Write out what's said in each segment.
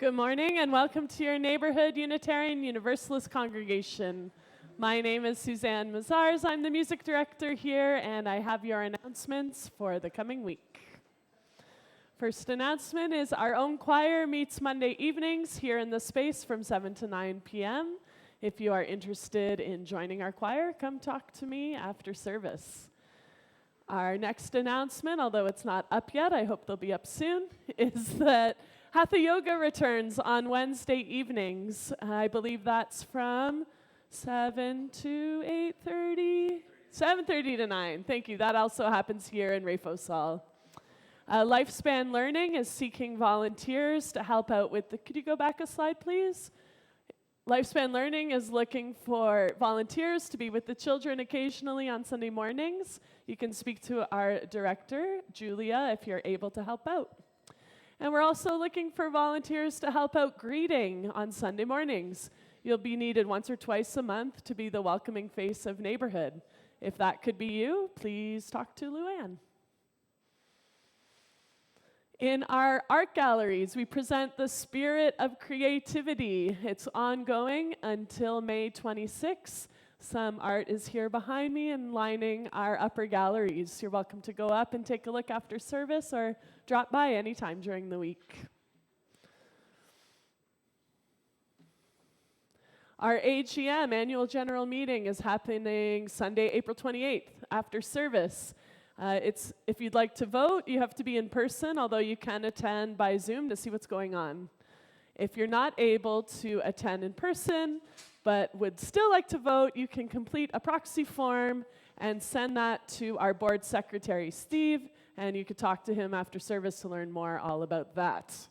Good morning and welcome to your neighborhood Unitarian Universalist congregation. My name is Susanne Maziarz. I'm the music director here and I have your announcements for the coming week. First announcement is our own choir meets Monday evenings here in the space from 7 to 9 p.m. If you are interested in joining our choir, come talk to me after service. Our next announcement, although it's not up yet, I hope they'll be up soon, is that Hatha Yoga returns on Wednesday evenings. I believe that's from 7 to 8:30? 7:30 to 9. Thank you. That also happens here in Rafos Hall. Lifespan Learning is seeking volunteers to help out with the... Could you go back a slide, please? Lifespan Learning is looking for volunteers to be with the children occasionally on Sunday mornings. You can speak to our director, Julia, if you're able to help out. And we're also looking for volunteers to help out greeting on Sunday mornings. You'll be needed once or twice a month to be the welcoming face of neighborhood. If that could be you, please talk to Luann. In our art galleries, we present the Spirit of Creativity. It's ongoing until May 26th. Some art is here behind me and lining our upper galleries. You're welcome to go up and take a look after service or drop by anytime during the week. Our AGM, Annual General Meeting, is happening Sunday, April 28th after service. If you'd like to vote, you have to be in person, although you can attend by Zoom to see what's going on. If you're not able to attend in person, but would still like to vote, you can complete a proxy form and send that to our board secretary, Steve, and you could talk to him after service to learn more all about that.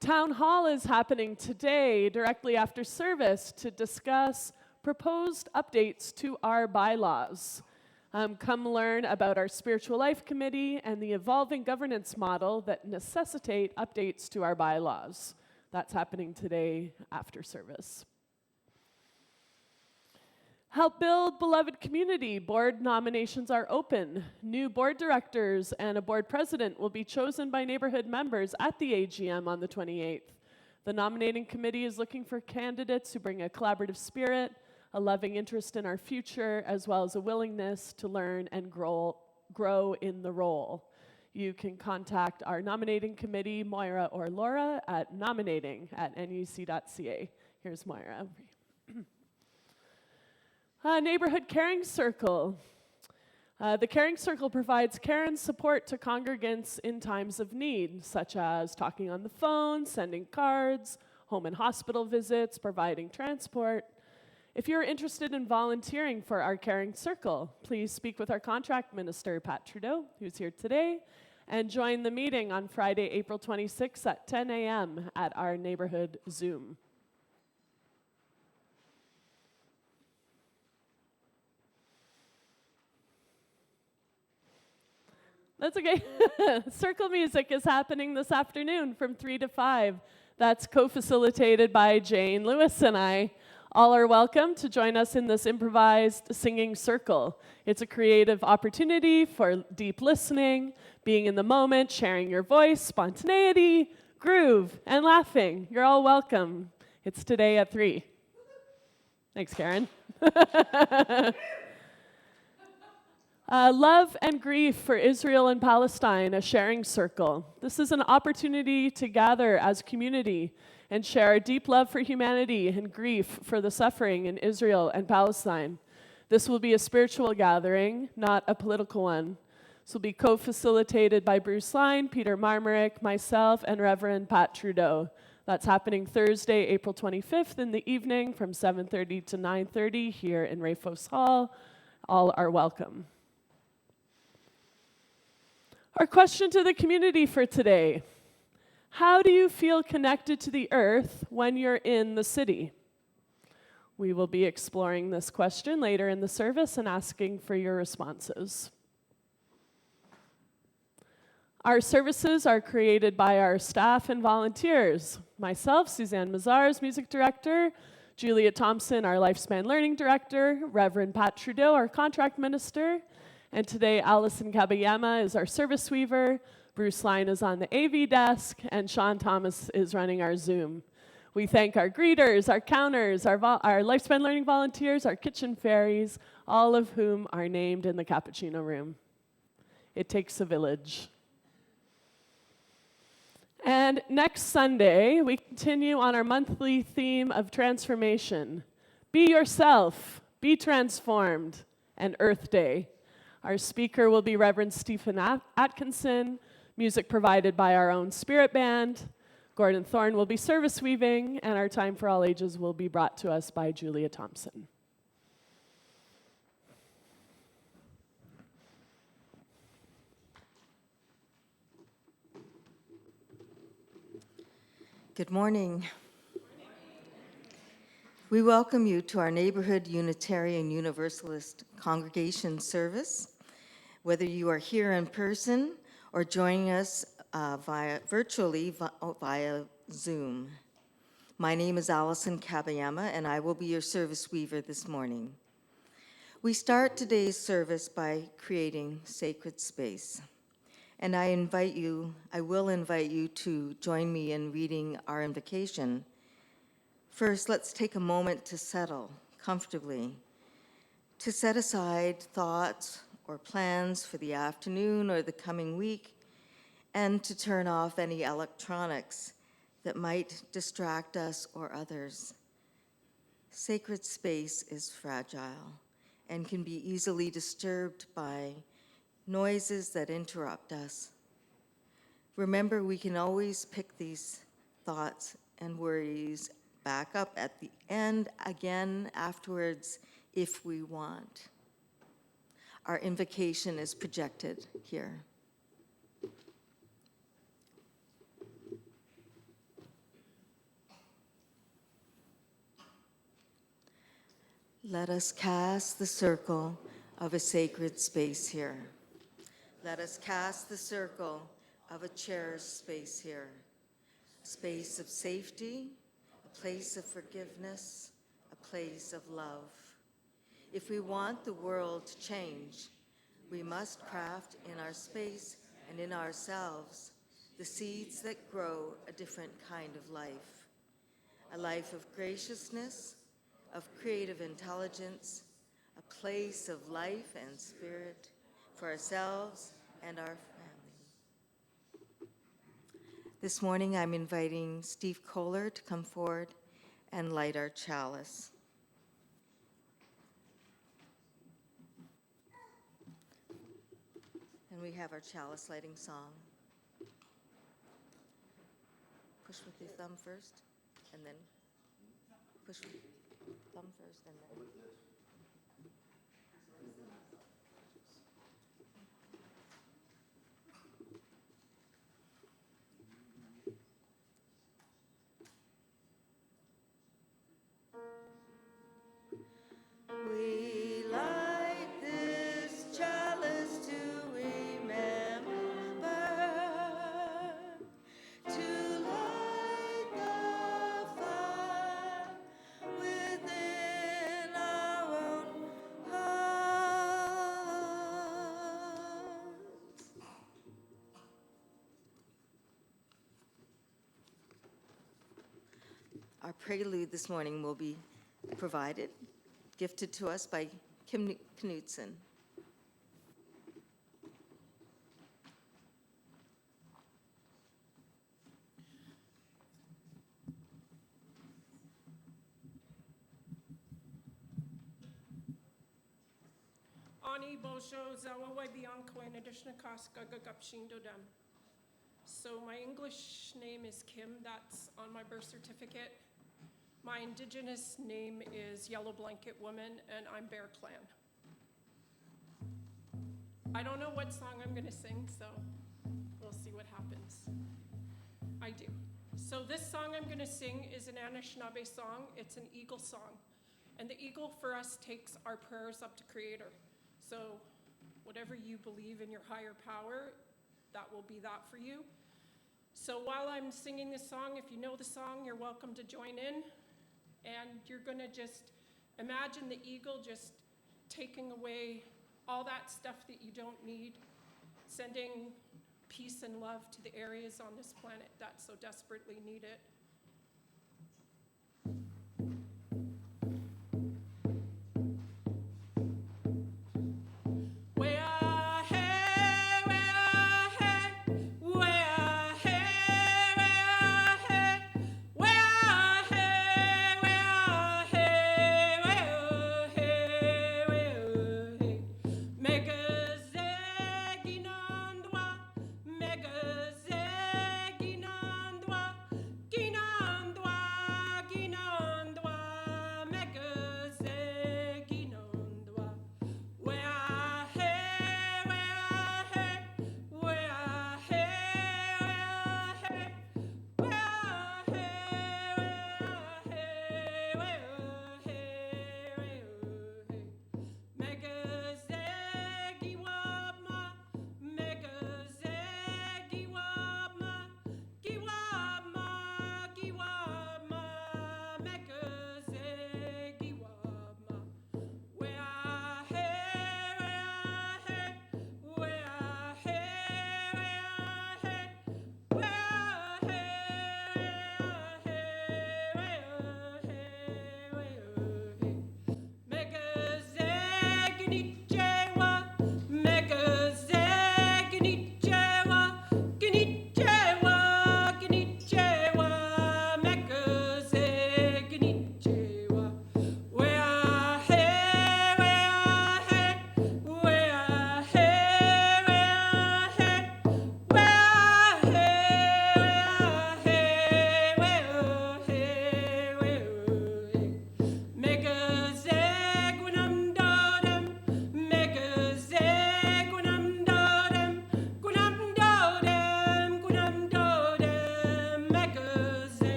Town Hall is happening today, directly after service, to discuss proposed updates to our bylaws. Come learn about our Spiritual Life Committee and the evolving governance model that necessitate updates to our bylaws. That's happening today after service. Help build beloved community. Board nominations are open. New board directors and a board president will be chosen by neighborhood members at the AGM on the 28th. The nominating committee is looking for candidates who bring a collaborative spirit, a loving interest in our future, as well as a willingness to learn and grow in the role. You can contact our nominating committee, Moira or Laura, at nominating@nuc.ca. Here's Moira. Neighborhood Caring Circle. The Caring Circle provides care and support to congregants in times of need, such as talking on the phone, sending cards, home and hospital visits, providing transport. If you're interested in volunteering for our Caring Circle, please speak with our contract minister, Pat Trudeau, who's here today, and join the meeting on Friday, April 26th at 10 a.m. at our neighborhood Zoom. That's okay. Circle music is happening this afternoon from 3 to 5. That's co-facilitated by Jane Lewis and I. All are welcome to join us in this improvised singing circle. It's a creative opportunity for deep listening, being in the moment, sharing your voice, spontaneity, groove, and laughing. You're all welcome. It's today at 3. Thanks, Karen. Love and Grief for Israel and Palestine, a sharing circle. This is an opportunity to gather as community and share our deep love for humanity and grief for the suffering in Israel and Palestine. This will be a spiritual gathering, not a political one. This will be co-facilitated by Bruce Line, Peter Marmarick, myself, and Reverend Pat Trudeau. That's happening Thursday, April 25th in the evening from 7:30 to 9:30 here in Rafos Hall. All are welcome. Our question to the community for today: how do you feel connected to the earth when you're in the city? We will be exploring this question later in the service and asking for your responses. Our services are created by our staff and volunteers. Myself, Susanne Maziarz, music director, Julia Thompson, our Lifespan Learning director, Reverend Pat Trudeau, our contract minister, and today Allison Kabayama is our service weaver, Bruce Line is on the AV desk, and Sean Thomas is running our Zoom. We thank our greeters, our counters, our Lifespan Learning volunteers, our kitchen fairies, all of whom are named in the cappuccino room. It takes a village. And next Sunday, we continue on our monthly theme of transformation. Be yourself, be transformed, and Earth Day. Our speaker will be Reverend Stephen Atkinson, music provided by our own spirit band. Gordon Thorne will be service weaving, and our Time for All Ages will be brought to us by Julia Thompson. Good morning. We welcome you to our Neighborhood Unitarian Universalist Congregation service. Whether you are here in person or joining us virtually via Zoom. My name is Allison Kabayama, and I will be your service weaver this morning. We start today's service by creating sacred space. And I will invite you to join me in reading our invocation. First, let's take a moment to settle comfortably, to set aside thoughts or plans for the afternoon or the coming week, and to turn off any electronics that might distract us or others. Sacred space is fragile and can be easily disturbed by noises that interrupt us. Remember, we can always pick these thoughts and worries back up at the end again afterwards if we want. Our invocation is projected here. Let us cast the circle of a sacred space here. Let us cast the circle of a cherished space here. A space of safety, a place of forgiveness, a place of love. If we want the world to change, we must craft in our space and in ourselves the seeds that grow a different kind of life. A life of graciousness, of creative intelligence, a place of life and spirit for ourselves and our family. This morning I'm inviting Steve Kohler to come forward and light our chalice. And we have our chalice lighting song. Push with your thumb first, and then push with your thumb first, and then. We light this chalice to remember, to light the fire within our own hearts. Our prelude this morning will be provided, gifted to us by Knutsen. Ani Bosho Zawawai Bianco in addition to Kaska Gagapshindodam. So my English name is Kim, that's on my birth certificate. My indigenous name is Yellow Blanket Woman, and I'm Bear Clan. I don't know what song I'm gonna sing, so we'll see what happens. I do. So this song I'm gonna sing is an Anishinaabe song. It's an eagle song. And the eagle for us takes our prayers up to Creator. So whatever you believe in your higher power, that will be that for you. So while I'm singing this song, if you know the song, you're welcome to join in. And you're gonna just imagine the eagle just taking away all that stuff that you don't need, sending peace and love to the areas on this planet that so desperately need it.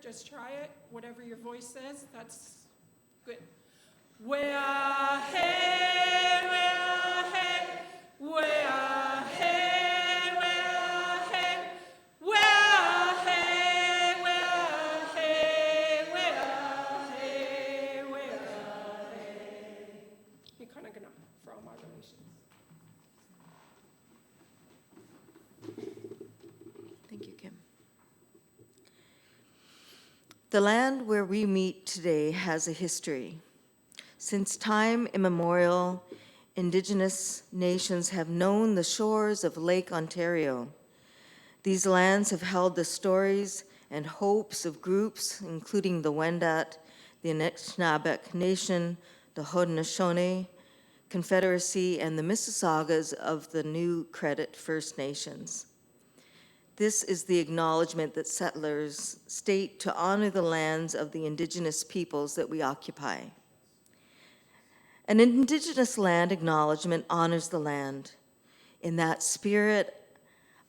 Just try it. Whatever your voice says, that's good. You're kind of gonna for all modulations. Thank you, Kim. The land where we meet today has a history. Since time immemorial, Indigenous nations have known the shores of Lake Ontario. These lands have held the stories and hopes of groups, including the Wendat, the Anishinaabe Nation, the Haudenosaunee Confederacy, and the Mississaugas of the New Credit First Nations. This is the acknowledgement that settlers state to honor the lands of the Indigenous peoples that we occupy. An Indigenous land acknowledgement honors the land. In that spirit,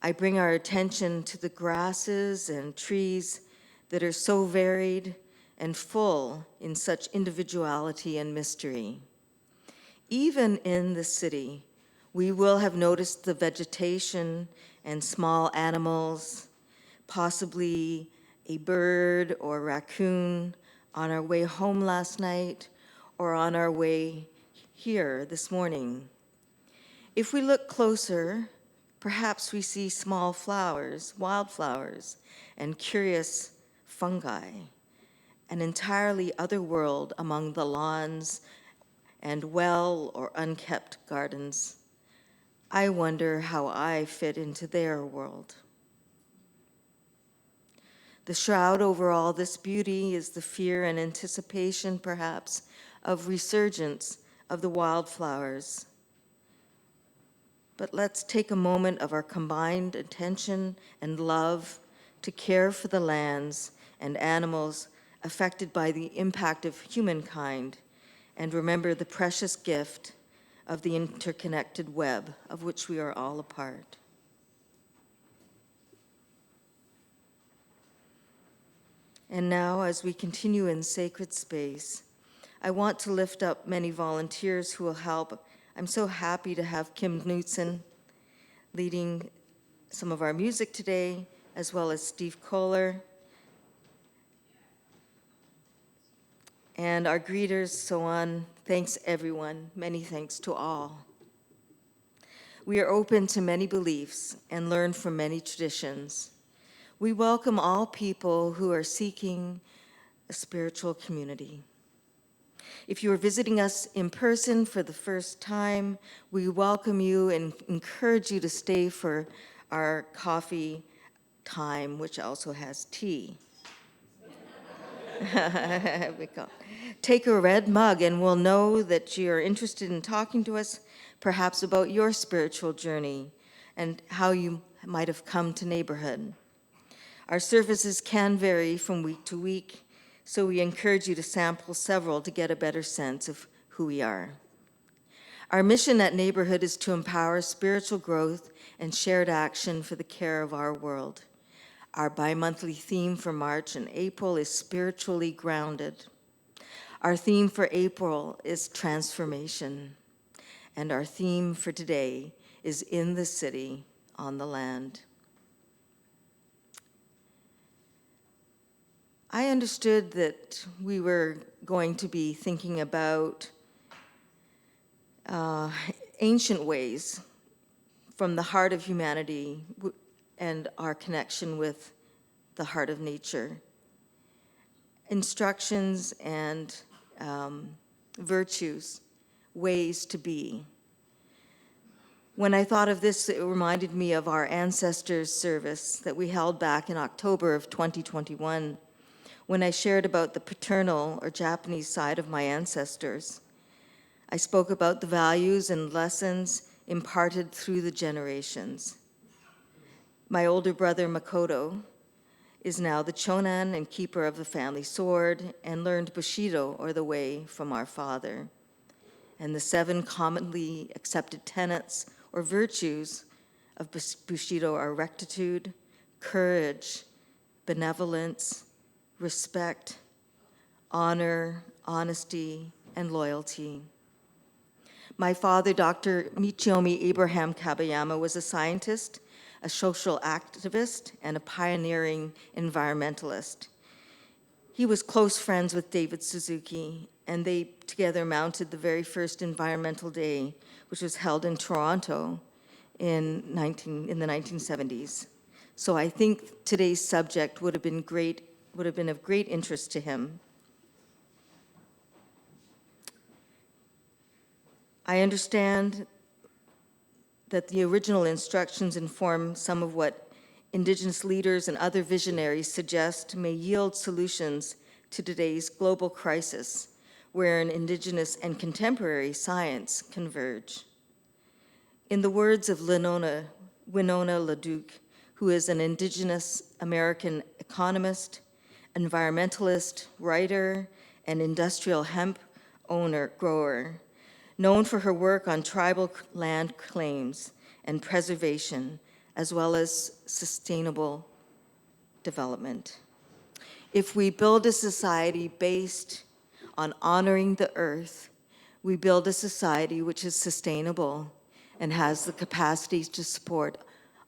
I bring our attention to the grasses and trees that are so varied and full in such individuality and mystery. Even in the city, we will have noticed the vegetation and small animals, possibly a bird or raccoon on our way home last night or on our way here this morning. If we look closer, perhaps we see small flowers, wildflowers, and curious fungi, an entirely other world among the lawns and well or unkept gardens. I wonder how I fit into their world. The shroud over all this beauty is the fear and anticipation, perhaps, of resurgence of the wildflowers. But let's take a moment of our combined attention and love to care for the lands and animals affected by the impact of humankind, and remember the precious gift of the interconnected web of which we are all a part. And now, as we continue in sacred space, I want to lift up many volunteers who will help I'm so happy to have Kim Knutsen leading some of our music today, as well as Steve Kohler. And our greeters, so on. Thanks, everyone. Many thanks to all. We are open to many beliefs and learn from many traditions. We welcome all people who are seeking a spiritual community. If you are visiting us in person for the first time, we welcome you and encourage you to stay for our coffee time, which also has tea. We go. Take a red mug and we'll know that you're interested in talking to us, perhaps about your spiritual journey and how you might have come to neighborhood. Our services can vary from week to week, so we encourage you to sample several to get a better sense of who we are. Our mission at Neighborhood is to empower spiritual growth and shared action for the care of our world. Our bi-monthly theme for March and April is spiritually grounded. Our theme for April is transformation. And our theme for today is in the city, on the land. I understood that we were going to be thinking about ancient ways from the heart of humanity and our connection with the heart of nature. Instructions and virtues, ways to be. When I thought of this, it reminded me of our ancestors' service that we held back in October of 2021, when I shared about the paternal or Japanese side of my ancestors. I spoke about the values and lessons imparted through the generations. My older brother, Makoto, is now the chonan and keeper of the family sword and learned Bushido, or the way, from our father. And the 7 commonly accepted tenets or virtues of Bushido are rectitude, courage, benevolence, respect, honor, honesty, and loyalty. My father, Dr. Michiomi Abraham Kabayama, was a scientist, a social activist, and a pioneering environmentalist. He was close friends with David Suzuki, and they together mounted the very first Environmental Day, which was held in Toronto in the 1970s. So I think today's subject would have been of great interest to him. I understand that the original instructions inform some of what Indigenous leaders and other visionaries suggest may yield solutions to today's global crisis, wherein Indigenous and contemporary science converge. In the words of Winona LaDuke, who is an Indigenous American economist, environmentalist, writer, and industrial hemp grower, known for her work on tribal land claims and preservation, as well as sustainable development. If we build a society based on honoring the earth, we build a society which is sustainable and has the capacity to support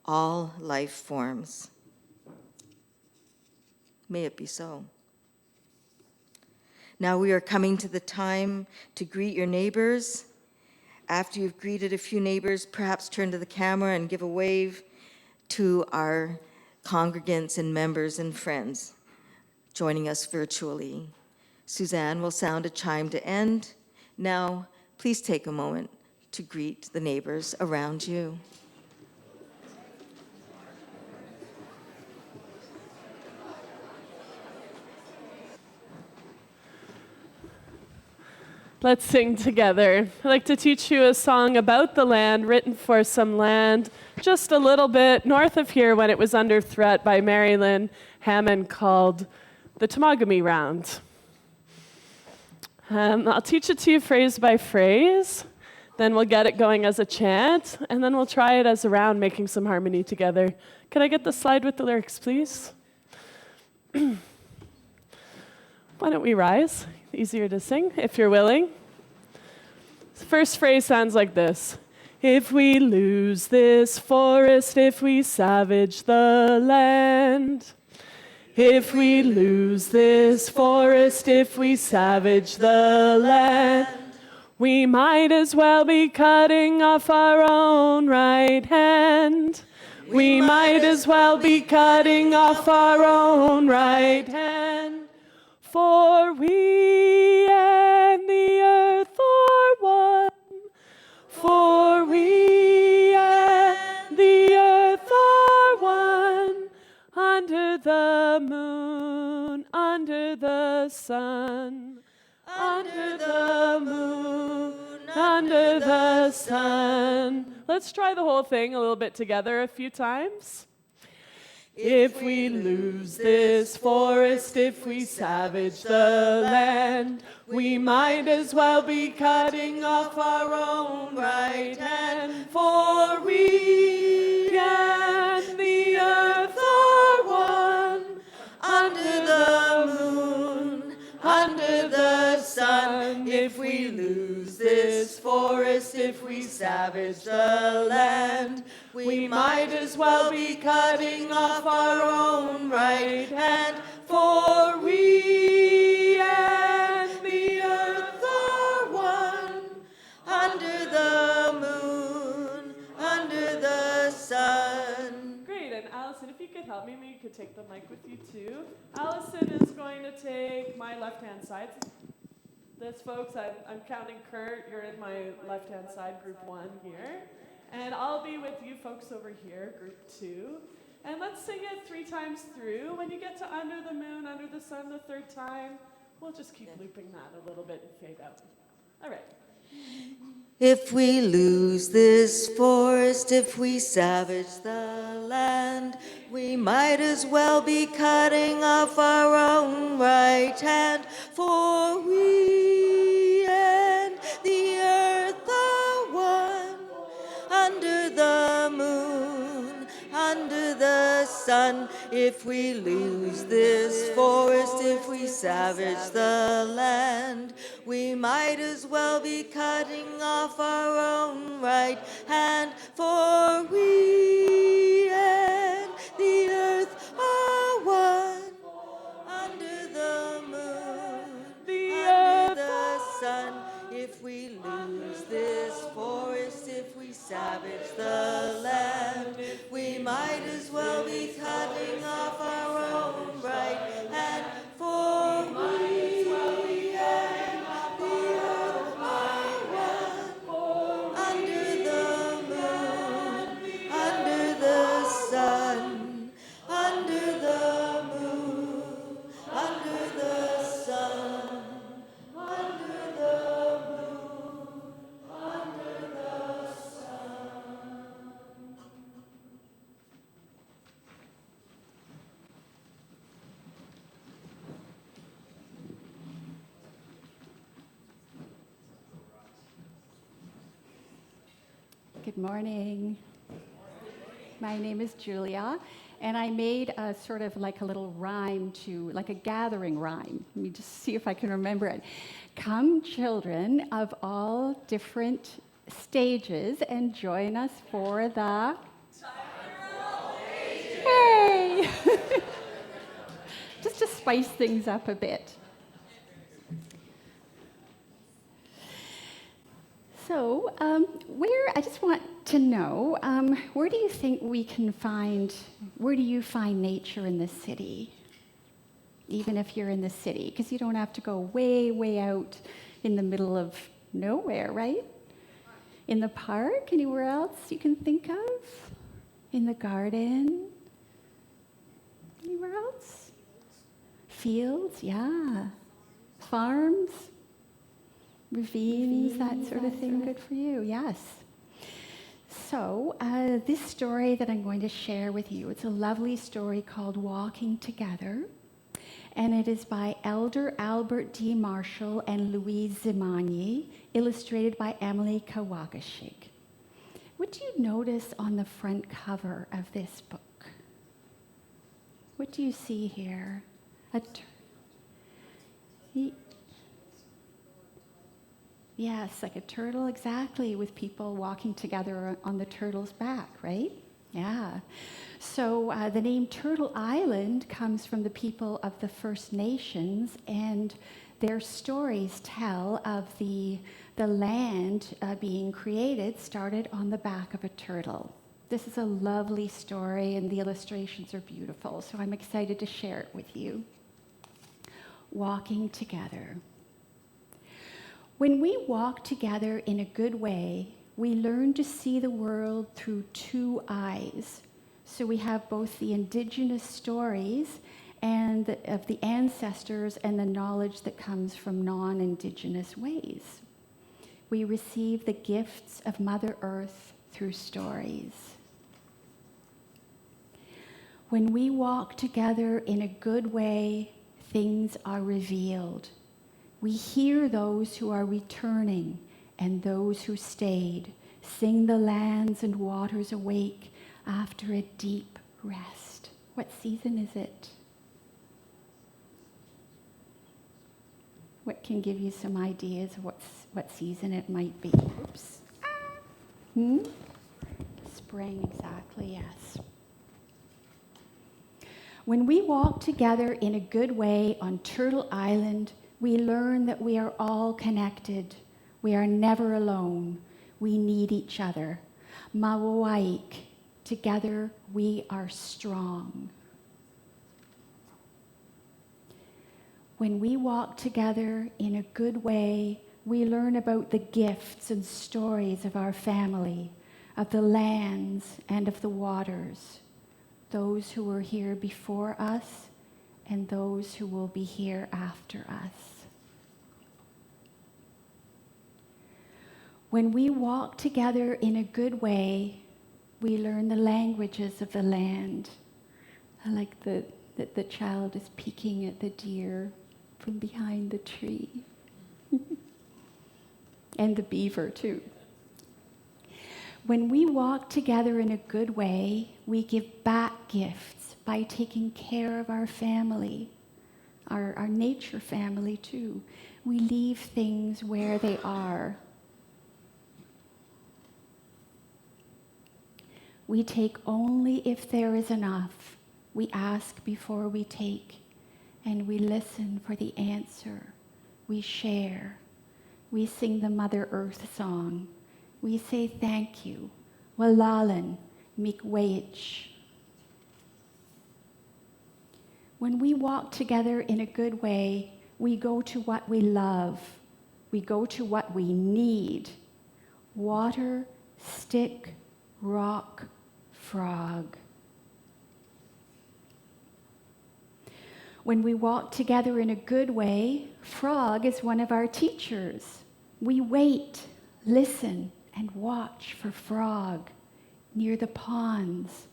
all life forms. May it be so. Now we are coming to the time to greet your neighbors. After you've greeted a few neighbors, perhaps turn to the camera and give a wave to our congregants and members and friends joining us virtually. Susanne will sound a chime to end. Now, please take a moment to greet the neighbors around you. Let's sing together. I'd like to teach you a song about the land written for some land just a little bit north of here when it was under threat by Marilyn Hammond, called the Temagami Round. I'll teach it to you phrase by phrase, then we'll get it going as a chant, and then we'll try it as a round, making some harmony together. Could I get the slide with the lyrics, please? Why don't we rise? Easier to sing, if you're willing. First phrase sounds like this. If we lose this forest, if we savage the land. If we lose this forest, if we savage the land, we might as well be cutting off our own right hand. We might as well be cutting off our own right hand. For we and the earth are one. For we and the earth are one. Under the moon, under the sun. Under the moon, under the sun. Let's try the whole thing a little bit together a few times. If we lose this forest, if we savage the land, we might as well be cutting off our own right hand. For we and the earth are one. Under the moon, under the sun. If we lose this forest, if we savage the land, we might as well be cutting off our own right hand. For we and the earth are one. Under the moon, under the sun. Great, and Allison, if you could help me, maybe you could take the mic with you too. Allison is going to take my left-hand side. This, folks, I'm counting Kurt. You're in my left-hand side, group 1 here. And I'll be with you folks over here, group 2. And let's sing it 3 times through. When you get to under the moon, under the sun the 3rd time, we'll just keep looping that a little bit and fade out. All right. If we lose this forest, if we savage the land, we might as well be cutting off our own right hand. For we and the earth are one. Under the moon, under the sun. If we lose this forest, if we savage the land, we might as well be cutting off our own right hand. For we and the earth are one. Under the moon, under the sun. If we lose this forest, if we savage the land, we might as well be cutting off our own right hand. For we and the earth are one. Under the moon, under the sun. Under the moon, under the sun. Under the moon, under the sun. Good morning. My name is Julia, and I made a sort of like a little rhyme to, like a gathering rhyme. Let me just see if I can remember it. Come, children of all different stages, and join us for the... Hey! Just to spice things up a bit. So, I just want to know, where do you think where do you find nature in the city? Even if you're in the city, because you don't have to go way, way out in the middle of nowhere, right? In the park, anywhere else you can think of? In the garden? Anywhere else? Fields, yeah. Farms? Ravines, that sort of thing, good for you, yes. So, this story that I'm going to share with you, it's a lovely story called Walking Together, and it is by Elder Albert D. Marshall and Louise Zimani, illustrated by Emily Kawagashig. What do you notice on the front cover of this book? What do you see here? Yes, like a turtle, exactly, with people walking together on the turtle's back, right? Yeah. So the name Turtle Island comes from the people of the First Nations, and their stories tell of the land being created started on the back of a turtle. This is a lovely story, and the illustrations are beautiful, so I'm excited to share it with you. Walking together. When we walk together in a good way, we learn to see the world through two eyes. So we have both the indigenous stories and of the ancestors and the knowledge that comes from non-indigenous ways. We receive the gifts of Mother Earth through stories. When we walk together in a good way, things are revealed. We hear those who are returning and those who stayed, sing the lands and waters awake after a deep rest. What season is it? What can give you some ideas of what season it might be? Oops. Spring, exactly, yes. When we walk together in a good way on Turtle Island, we learn that we are all connected. We are never alone. We need each other. Mawaik, together we are strong. When we walk together in a good way, we learn about the gifts and stories of our family, of the lands and of the waters, those who were here before us and those who will be here after us. When we walk together in a good way, we learn the languages of the land. I like that the child is peeking at the deer from behind the tree. And the beaver, too. When we walk together in a good way, we give back gifts by taking care of our family, our nature family, too. We leave things where they are. We take only if there is enough. We ask before we take, and we listen for the answer. We share. We sing the Mother Earth song. We say thank you. Walalan, miigwech. When we walk together in a good way, we go to what we love. We go to what we need. Water, stick, rock, frog. When we walk together in a good way, Frog is one of our teachers. We wait, listen, and watch for Frog near the ponds.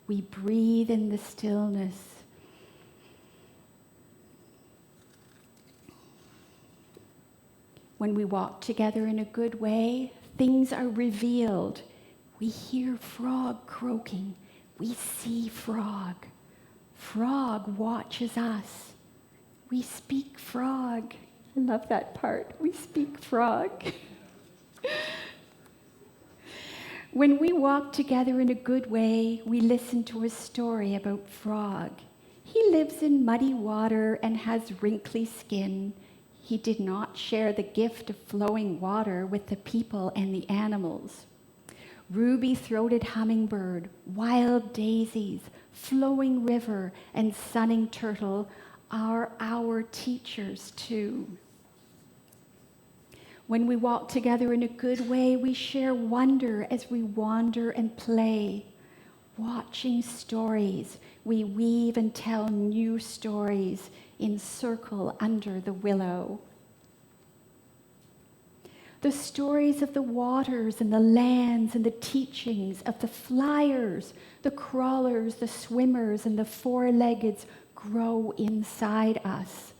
We breathe in the stillness. When we walk together in a good way, things are revealed. We hear Frog croaking. We see Frog. Frog watches us. We speak Frog. I love that part. We speak Frog. When we walk together in a good way, we listen to a story about Frog. He lives in muddy water and has wrinkly skin. He did not share the gift of flowing water with the people and the animals. Ruby-throated hummingbird, wild daisies, flowing river, and sunning turtle are our teachers too. When we walk together in a good way, we share wonder as we wander and play. Watching stories, we weave and tell new stories in circle under the willow. The stories of the waters and the lands and the teachings of the flyers, the crawlers, the swimmers, and the four-leggeds grow inside us.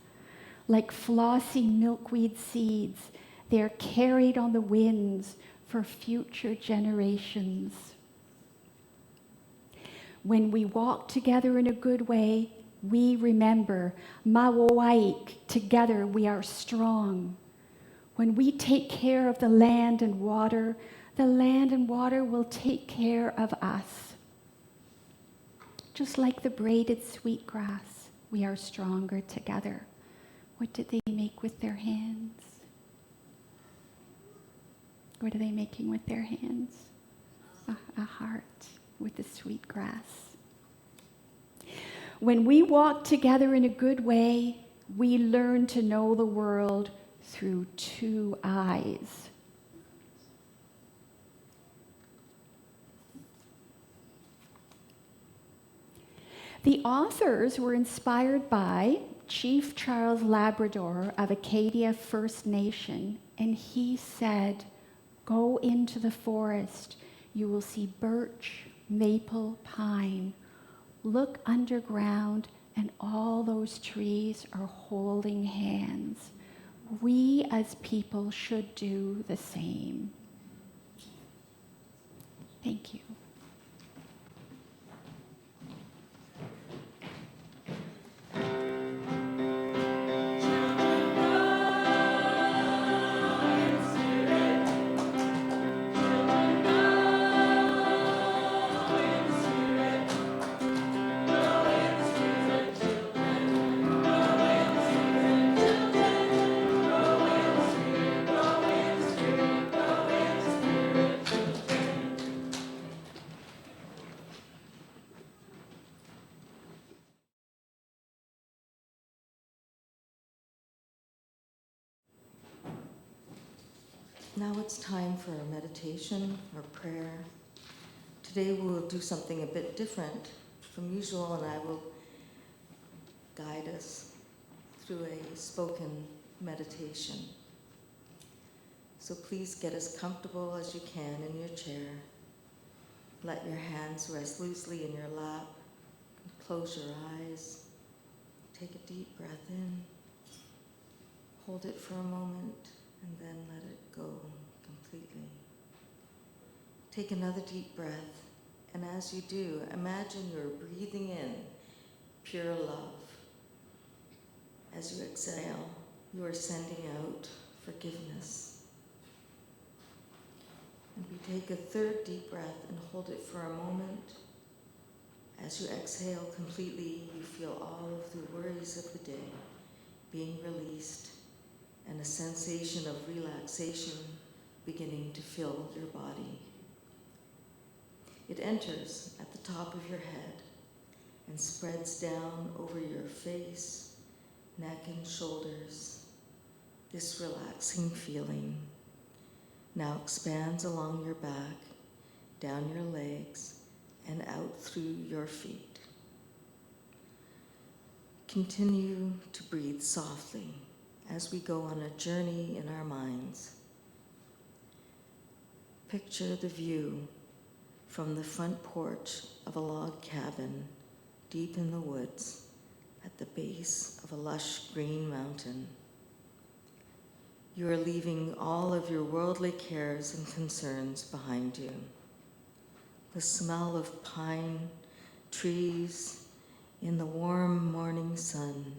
Like flossy milkweed seeds, they're carried on the winds for future generations. When we walk together in a good way, we remember, Mawaik, together we are strong. When we take care of the land and water will take care of us. Just like the braided sweetgrass, we are stronger together. What did they make with their hands? What are they making with their hands? A heart with the sweetgrass. When we walk together in a good way, we learn to know the world through two eyes. The authors were inspired by Chief Charles Labrador of Acadia First Nation, and he said, "Go into the forest. You will see birch, maple, pine. Look underground, and all those trees are holding hands. We as people should do the same." Thank you. Now it's time for a meditation or prayer. Today we will do something a bit different from usual, and I will guide us through a spoken meditation. So please get as comfortable as you can in your chair. Let your hands rest loosely in your lap. Close your eyes. Take a deep breath in. Hold it for a moment, and then let it go completely. Take another deep breath, and as you do, imagine you're breathing in pure love. As you exhale, you are sending out forgiveness. And we take a third deep breath and hold it for a moment. As you exhale completely, you feel all of the worries of the day being released, and a sensation of relaxation beginning to fill your body. It enters at the top of your head and spreads down over your face, neck, and shoulders. This relaxing feeling now expands along your back, down your legs, and out through your feet. Continue to breathe softly as we go on a journey in our minds. Picture the view from the front porch of a log cabin deep in the woods at the base of a lush green mountain. You are leaving all of your worldly cares and concerns behind you. The smell of pine trees in the warm morning sun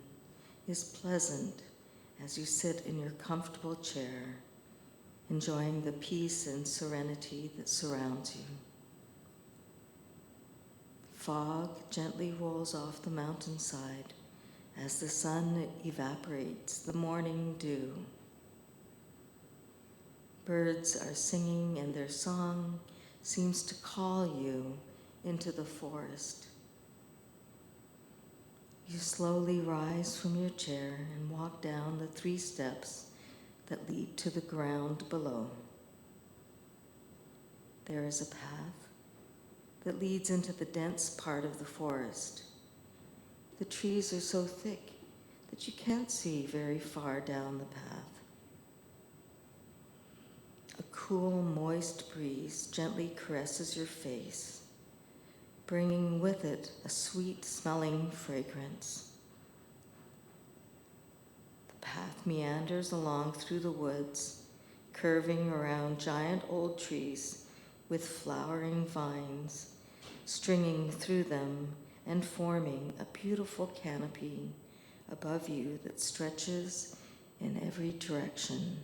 is pleasant as you sit in your comfortable chair, enjoying the peace and serenity that surrounds you. Fog gently rolls off the mountainside as the sun evaporates the morning dew. Birds are singing, and their song seems to call you into the forest. You slowly rise from your chair and walk down the 3 steps that lead to the ground below. There is a path that leads into the dense part of the forest. The trees are so thick that you can't see very far down the path. A cool, moist breeze gently caresses your face, bringing with it a sweet-smelling fragrance. The path meanders along through the woods, curving around giant old trees with flowering vines, stringing through them and forming a beautiful canopy above you that stretches in every direction.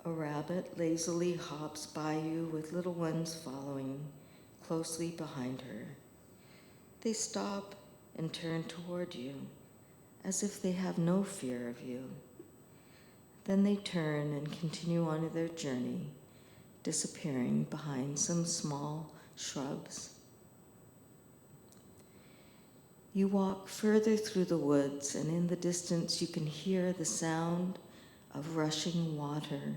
A rabbit lazily hops by you with little ones following closely behind her. They stop and turn toward you as if they have no fear of you. Then they turn and continue on their journey, disappearing behind some small shrubs. You walk further through the woods, and in the distance you can hear the sound of rushing water.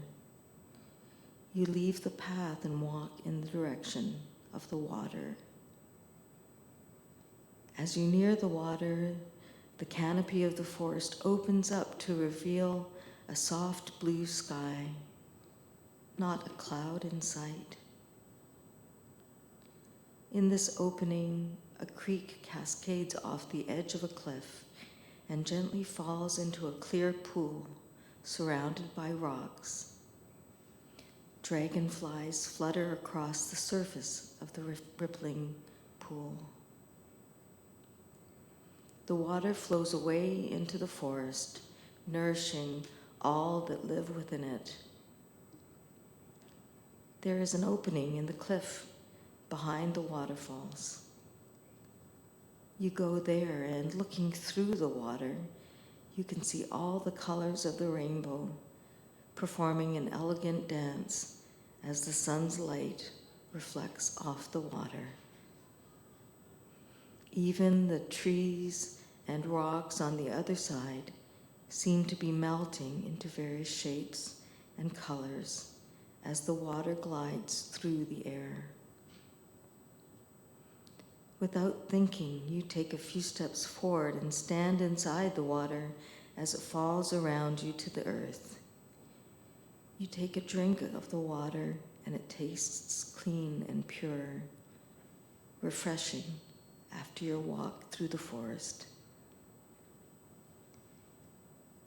You leave the path and walk in the direction of the water. As you near the water, the canopy of the forest opens up to reveal a soft blue sky, not a cloud in sight. In this opening, a creek cascades off the edge of a cliff and gently falls into a clear pool surrounded by rocks. Dragonflies flutter across the surface of the rippling pool. The water flows away into the forest, nourishing all that live within it. There is an opening in the cliff behind the waterfalls. You go there, and looking through the water, you can see all the colors of the rainbow performing an elegant dance as the sun's light reflects off the water. Even the trees and rocks on the other side seem to be melting into various shapes and colors as the water glides through the air. Without thinking, you take a few steps forward and stand inside the water as it falls around you to the earth. You take a drink of the water, and it tastes clean and pure, refreshing after your walk through the forest.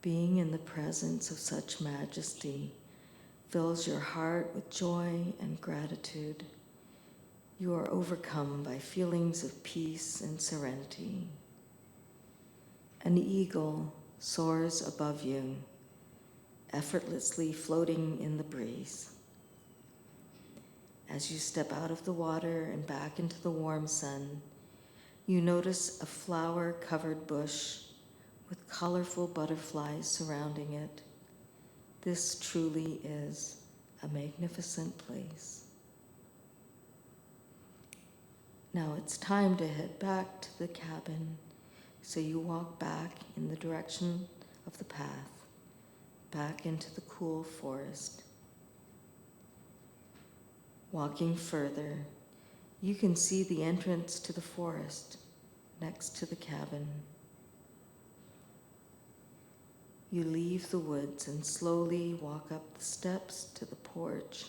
Being in the presence of such majesty fills your heart with joy and gratitude. You are overcome by feelings of peace and serenity. An eagle soars above you, effortlessly floating in the breeze. As you step out of the water and back into the warm sun, you notice a flower-covered bush with colorful butterflies surrounding it. This truly is a magnificent place. Now it's time to head back to the cabin, so you walk back in the direction of the path, back into the cool forest. Walking further, you can see the entrance to the forest next to the cabin. You leave the woods and slowly walk up the steps to the porch,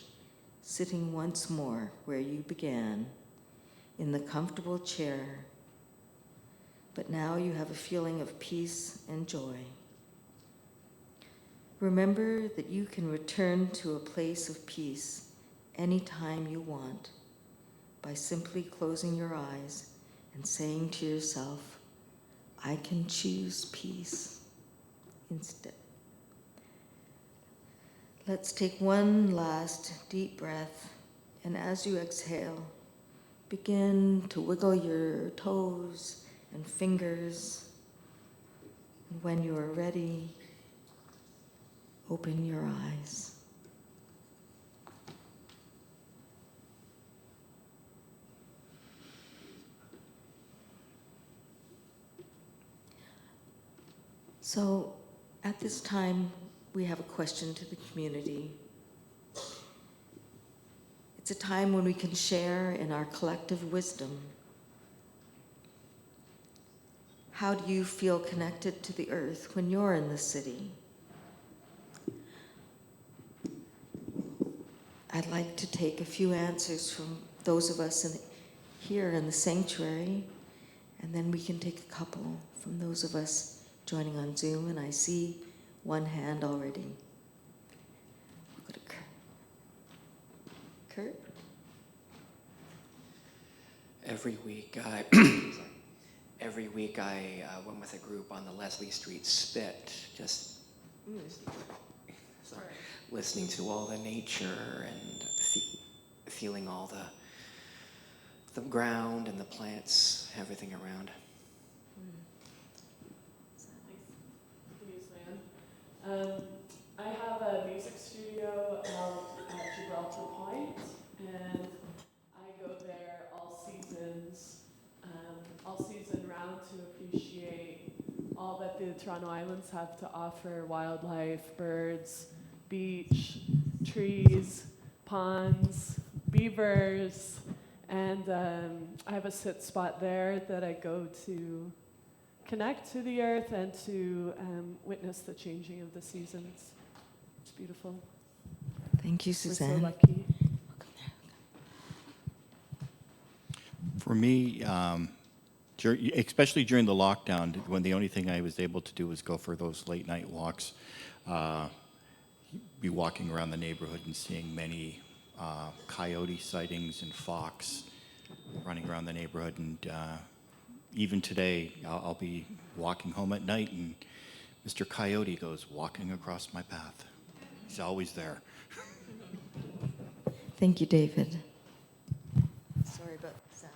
sitting once more where you began, in the comfortable chair. But now you have a feeling of peace and joy. Remember that you can return to a place of peace anytime you want by simply closing your eyes and saying to yourself, I can choose peace instead. Let's take one last deep breath, and as you exhale, begin to wiggle your toes and fingers. And when you are ready, open your eyes. So at this time, we have a question to the community. It's a time when we can share in our collective wisdom. How do you feel connected to the earth when you're in the city? I'd like to take a few answers from those of us here in the sanctuary, and then we can take a couple from those of us joining on Zoom, and I see one hand already. We'll go to Kurt. Every week I went with a group on the Leslie Street Spit, just listening to all the nature and feeling all the ground and the plants, everything around. I have a music studio out at Gibraltar Point, and I go there all season round to appreciate all that the Toronto Islands have to offer: wildlife, birds, beach, trees, ponds, beavers, and I have a sit spot there that I go to connect to the earth and to witness the changing of the seasons. It's beautiful. Thank you, We're Suzanne. so lucky. For me, especially during the lockdown, when the only thing I was able to do was go for those late night walks, be walking around the neighborhood and seeing many coyote sightings and fox running around the neighborhood. And even today, I'll be walking home at night and Mr. Coyote goes walking across my path. He's always there. Thank you, David. Sorry about the sound.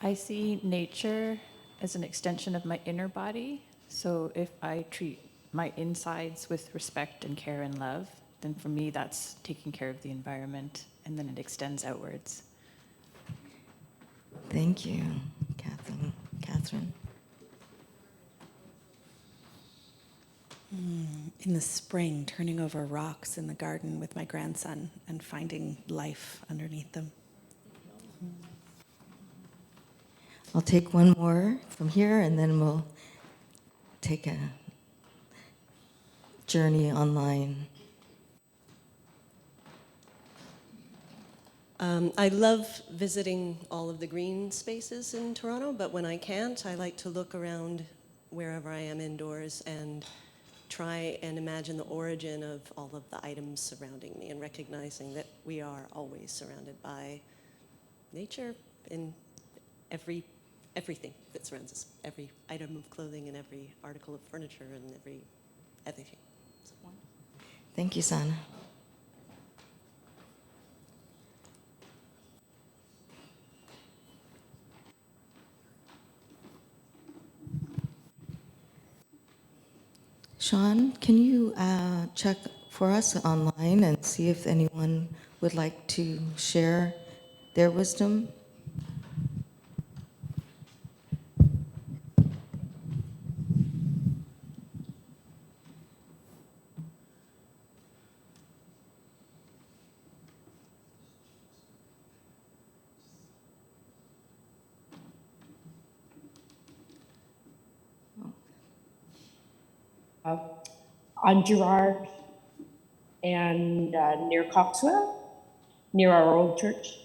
I see nature as an extension of my inner body. So if I treat my insides with respect and care and love, then for me that's taking care of the environment, and then it extends outwards. Thank you, Catherine. In the spring, turning over rocks in the garden with my grandson and finding life underneath them. I'll take one more from here, and then we'll take a journey online. I love visiting all of the green spaces in Toronto, but when I can't, I like to look around wherever I am indoors and try and imagine the origin of all of the items surrounding me, and recognizing that we are always surrounded by nature in everything that surrounds us, every item of clothing and every article of furniture and everything. So, Thank you, Sana. Sean, can you check for us online and see if anyone would like to share their wisdom? On Girard and near Coxwell, near our old church.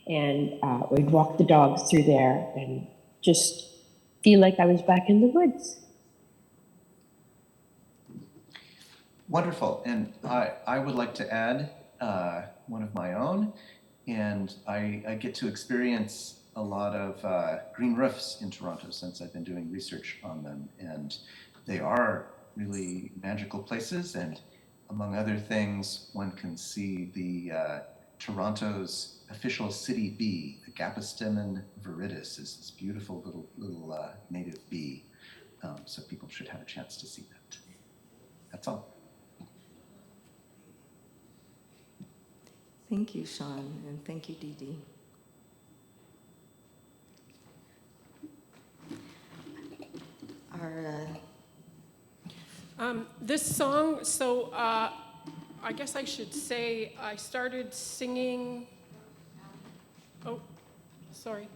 And we'd walk the dogs through there and just feel like I was back in the woods. Wonderful. And I would like to add one of my own. And I get to experience a lot of green roofs in Toronto since I've been doing research on them. And they are really magical places. And among other things, one can see the Toronto's official city bee, the Gapistemmon viridis, is this beautiful little native bee. So people should have a chance to see that. That's all. Thank you, Sean, and thank you, Dee Dee. This song, so I guess I should say I started singing. Oh, sorry.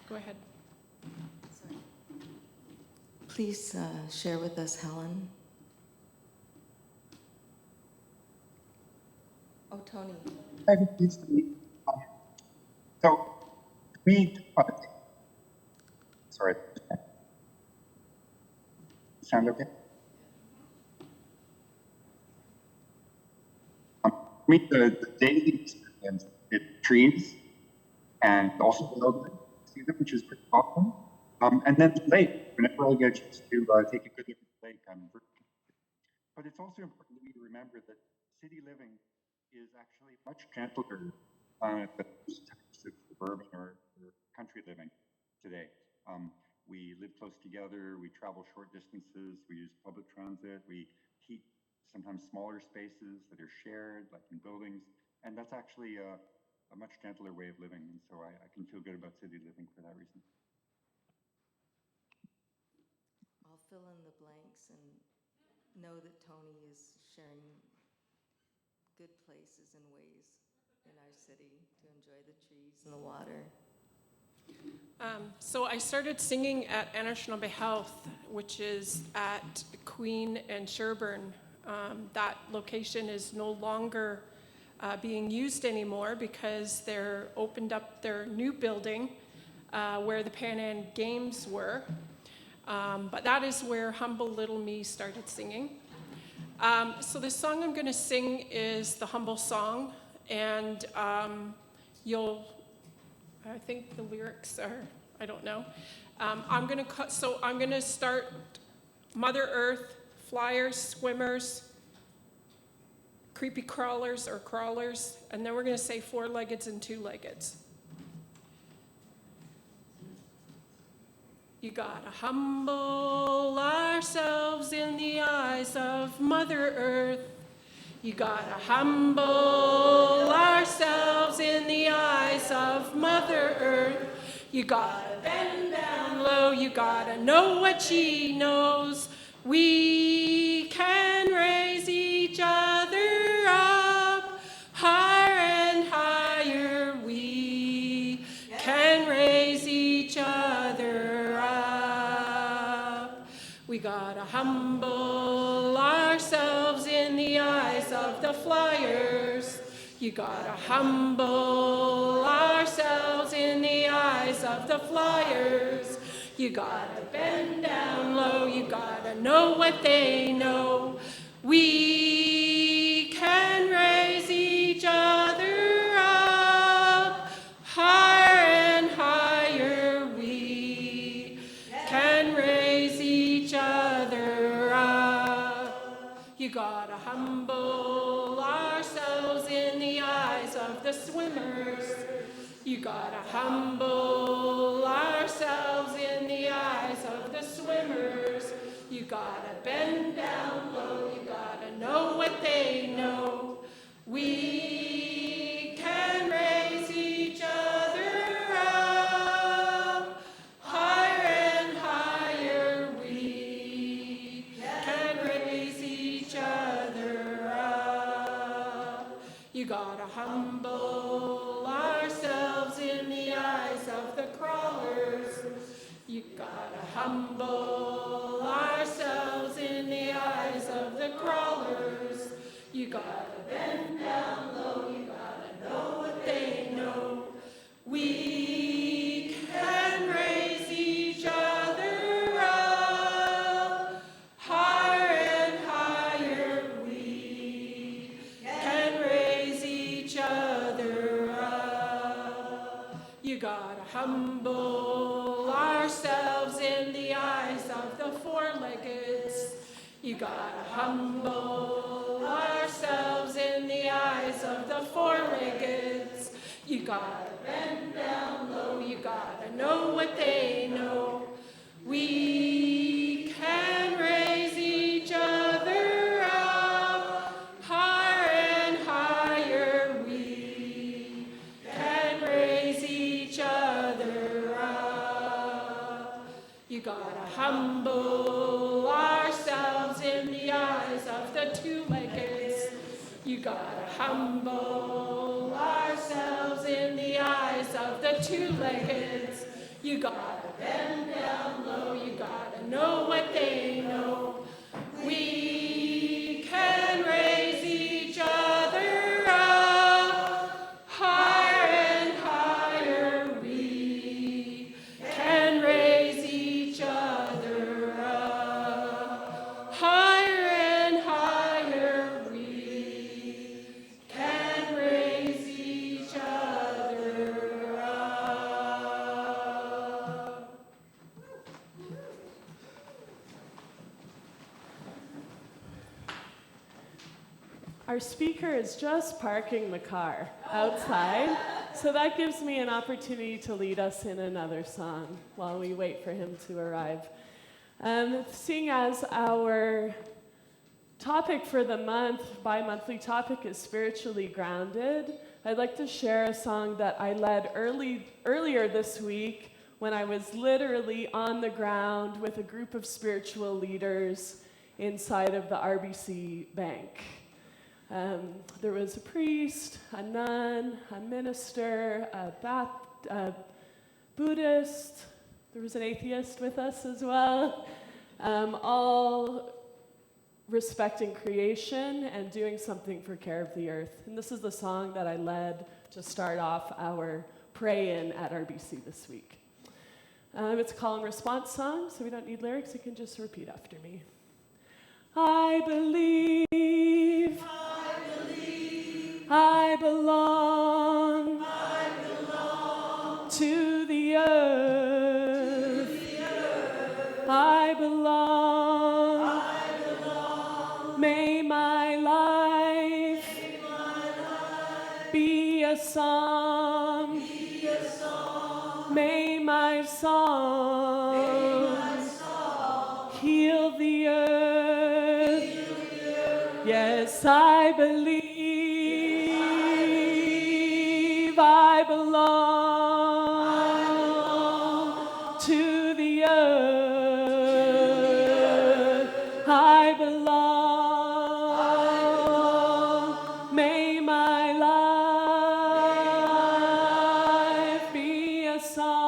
Go ahead. Please share with us, Helen. Oh, Tony. So, we, sorry, sound okay? Me, the daily experience with trees and also the open season, which is pretty awesome. And then the lake, whenever I get a chance to take a good look at the lake, I'm very But it's also important to me to remember that city living is actually much gentler than those types of suburban or country living today. We live close together, we travel short distances, we use public transit, we keep sometimes smaller spaces that are shared, like in buildings, and that's actually a much gentler way of living, and so I can feel good about city living for that reason. I'll fill in the blanks and know that Tony is sharing good places and ways in our city to enjoy the trees and the water. So I started singing at Anishinaabe Health, which is at Queen and Sherbourne. That location is no longer being used anymore because they're opened up their new building where the Pan Am Games were. But that is where Humble Little Me started singing. So the song I'm going to sing is the Humble Song, and I think the lyrics are, I don't know. I'm going to start Mother Earth, flyers, swimmers, creepy crawlers or crawlers, and then we're going to say four-leggeds and two-leggeds. You gotta humble ourselves in the eyes of Mother Earth. You gotta humble ourselves in the eyes of Mother Earth. You gotta bend down low, you gotta know what she knows. We can raise each other up higher and higher. We can raise each other up. We gotta humble ourselves in the eyes of the flyers. You gotta humble ourselves in the eyes of the flyers. You gotta bend down low, you gotta know what they know. We can raise each other up higher and higher. We can raise each other up. You gotta humble ourselves in the eyes of the swimmers. You gotta humble ourselves in the eyes of the swimmers. You gotta bend down low, you gotta know what they know. We can raise each other up higher and higher. We can raise each other up. You gotta humble ourselves in the eyes of the crawlers. You gotta humble ourselves in the eyes of the crawlers. You gotta bend down low, you gotta know what they know. We can raise each other up higher and higher. We can raise each other up. You gotta humble ourselves in the eyes of the four-leggeds. You gotta humble ourselves in the eyes of the four-leggeds. You gotta bend down low, you gotta know what they know. We can raise each other up higher and higher. We can raise each other up. You gotta humble ourselves in the eyes of the two-leggeds. You gotta humble ourselves in the eyes of the two-leggeds. You gotta bend down low, you gotta know what they know. We can raise each other up higher and higher. We can raise each other up higher and higher. We can raise each other up. Our speaker is just parking the car outside, so that gives me an opportunity to lead us in another song while we wait for him to arrive. Seeing as our topic for the month, bi-monthly topic, is spiritually grounded, I'd like to share a song that I led earlier this week when I was literally on the ground with a group of spiritual leaders inside of the RBC Bank. There was a priest, a nun, a minister, a Buddhist, there was an atheist with us as well, all respecting creation and doing something for care of the earth. And this is the song that I led to start off our pray-in at RBC this week. It's a call and response song, so we don't need lyrics. You can just repeat after me. I believe, I belong, to the earth. I belong, may my life, be a song, may my song, heal the earth. Yes, I believe I belong to the earth. I belong. May my life be a song.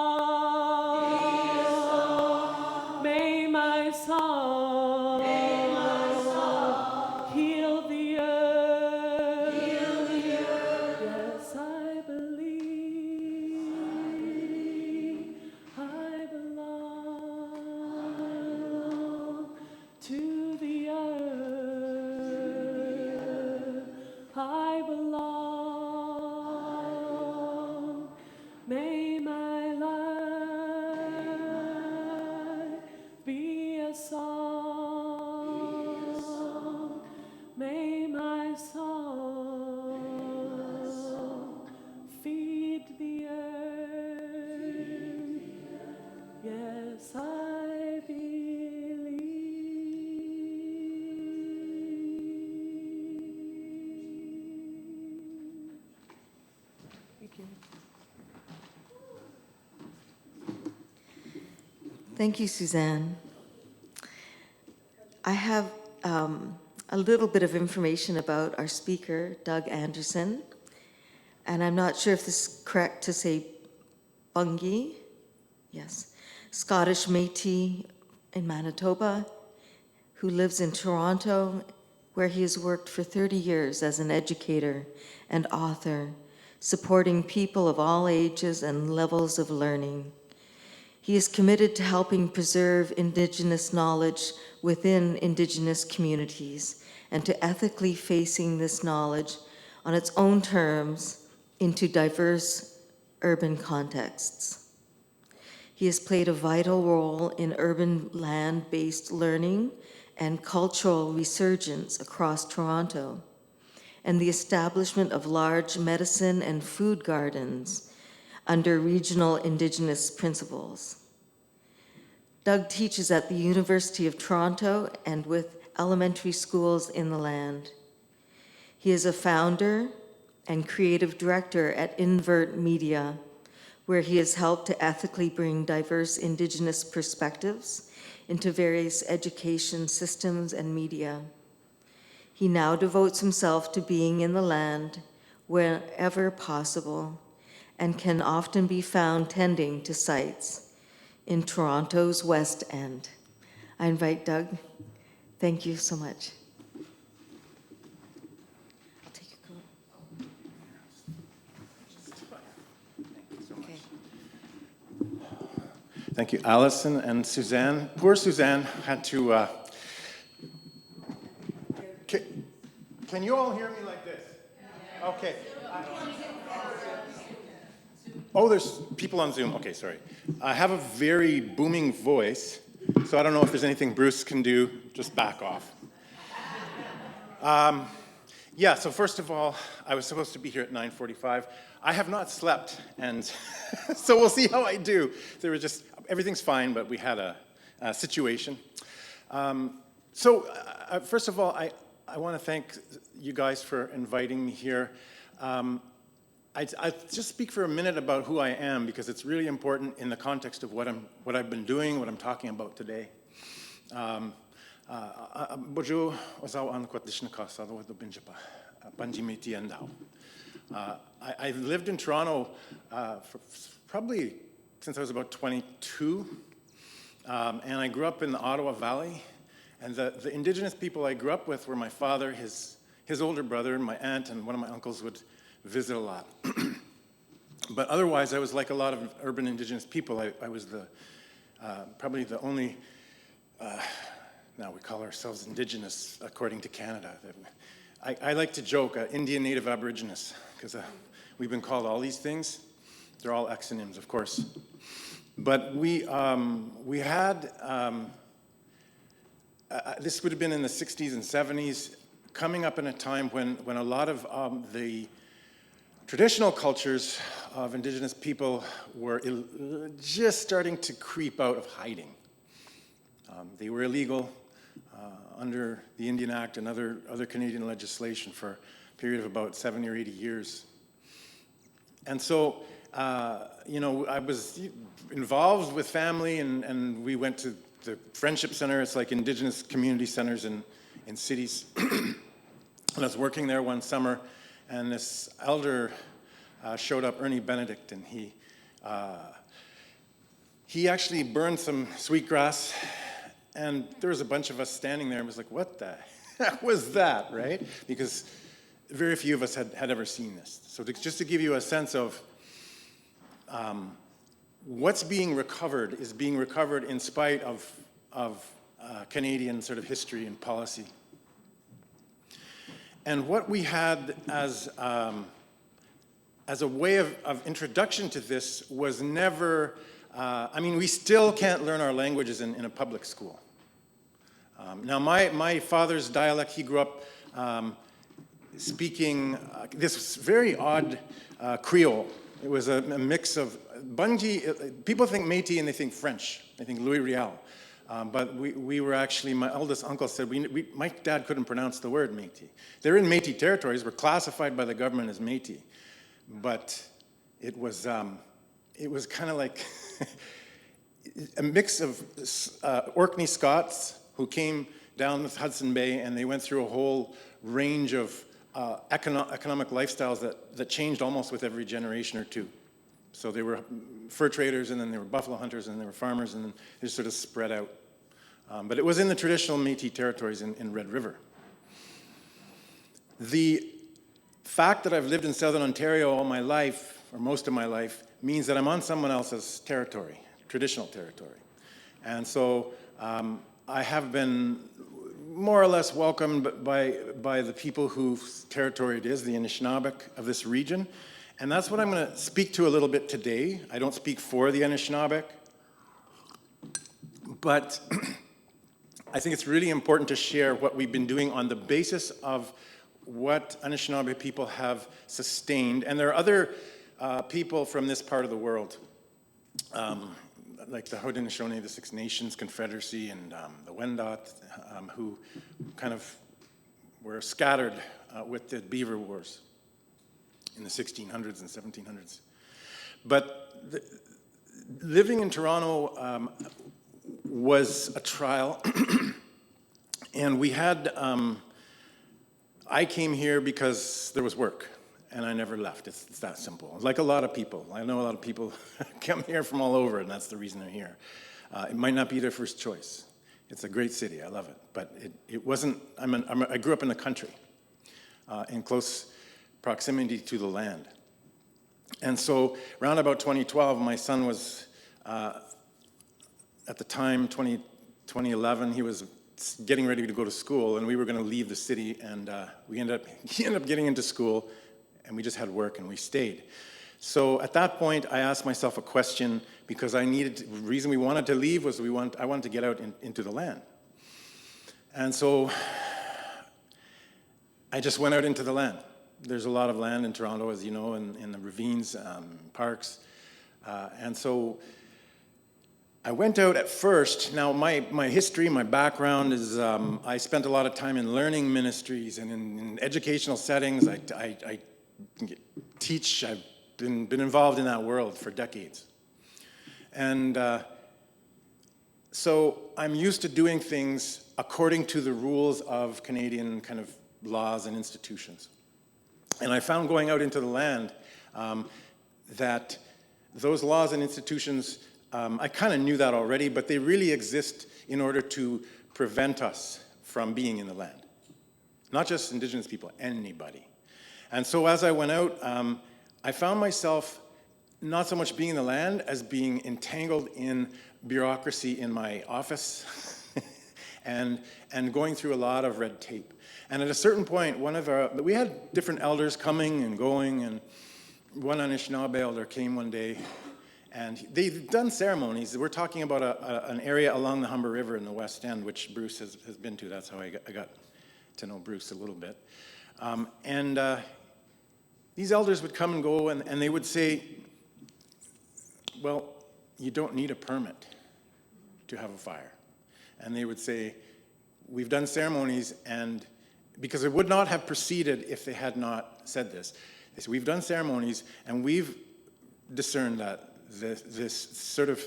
May my song heal the earth. Yes, I believe I belong to the earth. I belong. May my life be a song. May my song feed the earth. Yes, I believe. Thank you. Thank you, Susanne. I have a little bit of information about our speaker, Doug Anderson, and I'm not sure if this is correct to say Bungie, yes, Scottish Métis in Manitoba, who lives in Toronto, where he has worked for 30 years as an educator and author, supporting people of all ages and levels of learning. He is committed to helping preserve Indigenous knowledge within Indigenous communities and to ethically facing this knowledge on its own terms into diverse urban contexts. He has played a vital role in urban land-based learning and cultural resurgence across Toronto, and the establishment of large medicine and food gardens under regional Indigenous principles. Doug teaches at the University of Toronto and with elementary schools in the land. He is a founder and creative director at Invert Media, where he has helped to ethically bring diverse Indigenous perspectives into various education systems and media. He now devotes himself to being in the land wherever possible and can often be found tending to sites in Toronto's West End. I invite Doug. Thank you so much. I'll take your coat. Okay. Thank you, Allison and Susanne. Poor Susanne had to... Can you all hear me like this? Okay. Oh, there's people on Zoom. Okay, sorry. I have a very booming voice, so I don't know if there's anything Bruce can do. Just back off. Yeah, so first of all, I was supposed to be here at 9:45. I have not slept, and so we'll see how I do. There was just, everything's fine, but we had a situation. First of all, I want to thank you guys for inviting me here. I just speak for a minute about who I am, because it's really important in the context of what I've been doing, what I'm talking about today. Bojo ozaw an kwatishna kasa do do binjapa banji meti andao. I lived in Toronto for probably since I was about 22, and I grew up in the Ottawa Valley. And the indigenous people I grew up with were my father, his older brother, and my aunt, and one of my uncles would visit a lot. But otherwise, I was like a lot of urban indigenous people. I was probably the only, now we call ourselves indigenous according to Canada. I like to joke, Indian Native Aborigines, because we've been called all these things. They're all exonyms, of course. But we had, this would have been in the 60s and 70s, coming up in a time when a lot of the traditional cultures of indigenous people were just starting to creep out of hiding. They were illegal under the Indian Act and other Canadian legislation for a period of about 70 or 80 years. And so, I was involved with family, and we went to the Friendship Center. It's like indigenous community centers in cities. And I was working there one summer, and this elder showed up, Ernie Benedict, and he actually burned some sweetgrass, and there was a bunch of us standing there, and was like, what the heck was that, right? Because very few of us had ever seen this. So just to give you a sense of what's being recovered is being recovered in spite of Canadian sort of history and policy. And what we had as a way of introduction to this was never, we still can't learn our languages in a public school. Now, my father's dialect, he grew up speaking this very odd Creole. It was a mix of Bunji. People think Métis and they think French. They think Louis Riel. But we were actually, my eldest uncle said, my dad couldn't pronounce the word Métis. They're in Métis territories. We're classified by the government as Métis. But it was kind of like a mix of Orkney Scots who came down the Hudson Bay, and they went through a whole range of economic lifestyles that changed almost with every generation or two. So they were fur traders, and then they were buffalo hunters, and they were farmers, and then they just sort of spread out. But it was in the traditional Métis territories in Red River. The fact that I've lived in Southern Ontario all my life, or most of my life, means that I'm on someone else's territory, traditional territory. And so I have been more or less welcomed by the people whose territory it is, the Anishinaabeg of this region. And that's what I'm going to speak to a little bit today. I don't speak for the Anishinaabeg, but I think it's really important to share what we've been doing on the basis of what Anishinaabe people have sustained. And there are other people from this part of the world, like the Haudenosaunee, the Six Nations Confederacy, and the Wendat, who kind of were scattered with the Beaver Wars in the 1600s and 1700s. But living in Toronto was a trial, and we had, I came here because there was work, and I never left. It's that simple. Like a lot of people. I know a lot of people come here from all over, and that's the reason they're here. It might not be their first choice. It's a great city. I love it. But it wasn't, I grew up in the country, in close proximity to the land. And so around about 2012, my son was, at the time, 2011, he was getting ready to go to school, and we were going to leave the city, and he ended up getting into school, and we just had work, and we stayed. So at that point, I asked myself a question, because the reason we wanted to leave was I wanted to get out into the land. And so I just went out into the land. There's a lot of land in Toronto, as you know, in the ravines, parks. And so I went out at first. Now, my history, my background is I spent a lot of time in learning ministries and in educational settings. I teach. I've been involved in that world for decades. And so I'm used to doing things according to the rules of Canadian kind of laws and institutions. And I found going out into the land that those laws and institutions, I kind of knew that already, but they really exist in order to prevent us from being in the land. Not just Indigenous people, anybody. And so as I went out, I found myself not so much being in the land as being entangled in bureaucracy in my office and going through a lot of red tape. And at a certain point, we had different elders coming and going, and one Anishinaabe elder came one day, and they've done ceremonies. We're talking about an area along the Humber River in the West End, which Bruce has been to. That's how I got to know Bruce a little bit. These elders would come and go, and they would say, well, you don't need a permit to have a fire. And they would say, we've done ceremonies, and because it would not have proceeded if they had not said this. They said, we've done ceremonies, and we've discerned that this sort of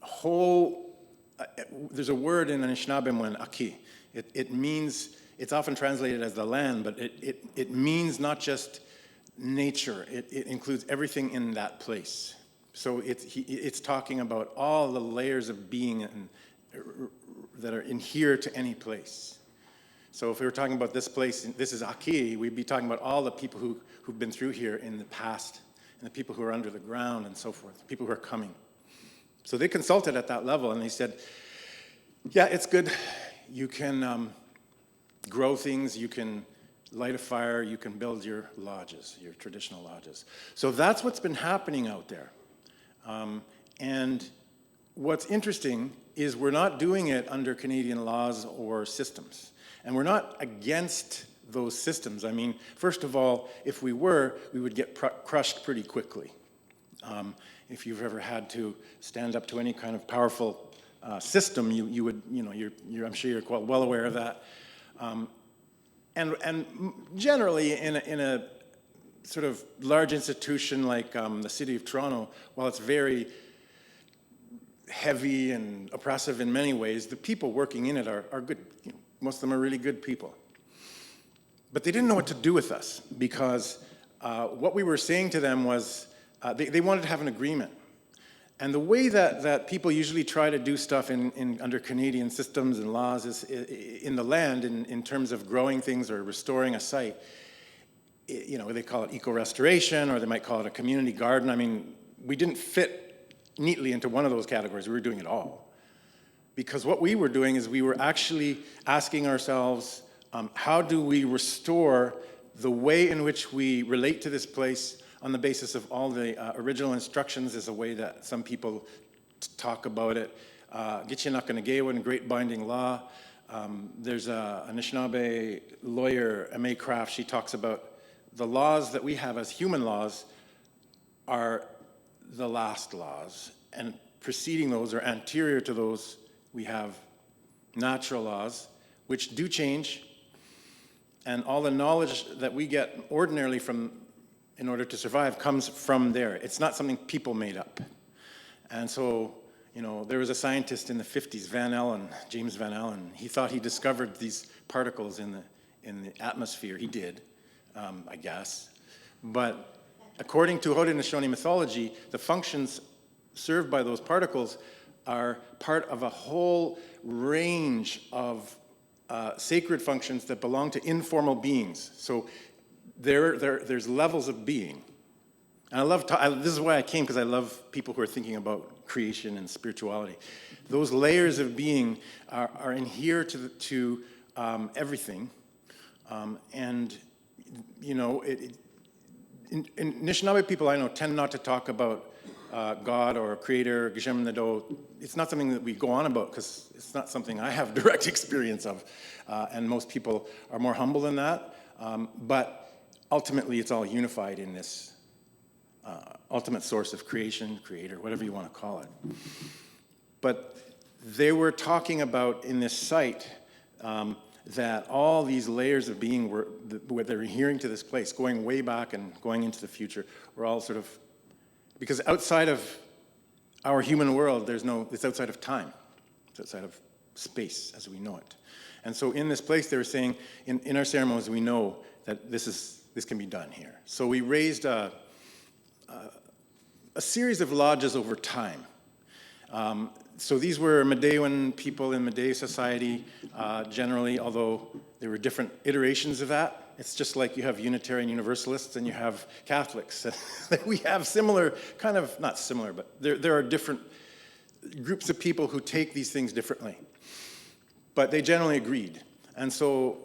whole, there's a word in Anishinaabe, aki. It means, it's often translated as the land, but it means not just nature. It includes everything in that place. So it's talking about all the layers of being that are inhere to any place. So if we were talking about this place, this is Aki, we'd be talking about all the people who've been through here in the past, and the people who are under the ground and so forth, the people who are coming. So they consulted at that level, and they said, yeah, it's good. You can grow things, you can light a fire, you can build your lodges, your traditional lodges. So that's what's been happening out there. And what's interesting is we're not doing it under Canadian laws or systems. And we're not against those systems. I mean, first of all, if we were, we would get crushed pretty quickly. If you've ever had to stand up to any kind of powerful system, you would, I'm sure you're quite well aware of that. And generally, in a sort of large institution like the City of Toronto, while it's very heavy and oppressive in many ways, the people working in it are good. Most of them are really good people. But they didn't know what to do with us because what we were saying to them was they wanted to have an agreement. And the way that people usually try to do stuff under Canadian systems and laws is in the land in terms of growing things or restoring a site. They call it eco-restoration, or they might call it a community garden. I mean, we didn't fit neatly into one of those categories. We were doing it all. Because what we were doing is we were actually asking ourselves, how do we restore the way in which we relate to this place on the basis of all the original instructions is a way that some people talk about it. Gitchinakanagewa in Great Binding Law. There's a Anishinaabe lawyer, M.A. Craft, she talks about the laws that we have as human laws are the last laws, and preceding those or anterior to those, we have natural laws, which do change, and all the knowledge that we get ordinarily in order to survive comes from there. It's not something people made up. And so, there was a scientist in the 50s, James Van Allen. He thought he discovered these particles in the atmosphere. He did, I guess. But according to Haudenosaunee mythology, the functions served by those particles are part of a whole range of sacred functions that belong to informal beings. So there's levels of being. And I love, this is why I came, because I love people who are thinking about creation and spirituality. Those layers of being are inhere to everything. And, Anishinaabe people I know tend not to talk about God or Creator, Geshem Nado, it's not something that we go on about because it's not something I have direct experience of. And most people are more humble than that. But ultimately, it's all unified in this ultimate source of creation, Creator, whatever you want to call it. But they were talking about in this site that all these layers of being were they're adhering to this place, going way back and going into the future, were all sort of, because outside of our human world, it's outside of time. It's outside of space as we know it. And so in this place, they were saying, in our ceremonies, we know that this can be done here. So we raised a series of lodges over time. So these were Medewan people in Meday society generally, although there were different iterations of that. It's just like you have Unitarian Universalists and you have Catholics. We have similar, kind of, not similar, but there are different groups of people who take these things differently. But they generally agreed. And so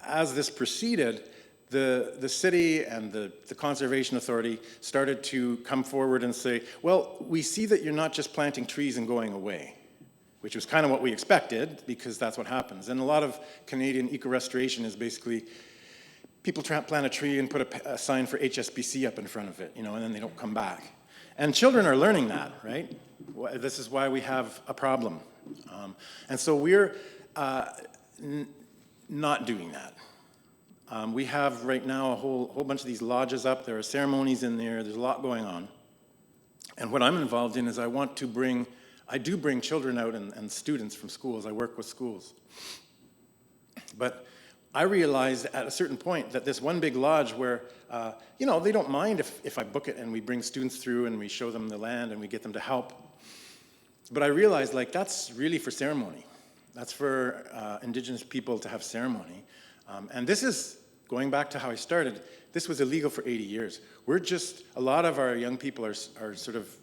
as this proceeded, the city and the Conservation Authority started to come forward and say, well, we see that you're not just planting trees and going away, which was kind of what we expected, because that's what happens. And a lot of Canadian eco-restoration is basically people plant a tree and put a sign for HSBC up in front of it, and then they don't come back. And children are learning that, right? This is why we have a problem. And so we're not doing that. We have right now a whole bunch of these lodges up. There are ceremonies in there. There's a lot going on. And what I'm involved in is I do bring children out and students from schools. I work with schools. But I realized at a certain point that this one big lodge where, they don't mind if I book it and we bring students through and we show them the land and we get them to help. But I realized, that's really for ceremony. That's for Indigenous people to have ceremony. And this is, going back to how I started, this was illegal for 80 years. A lot of our young people are sort of,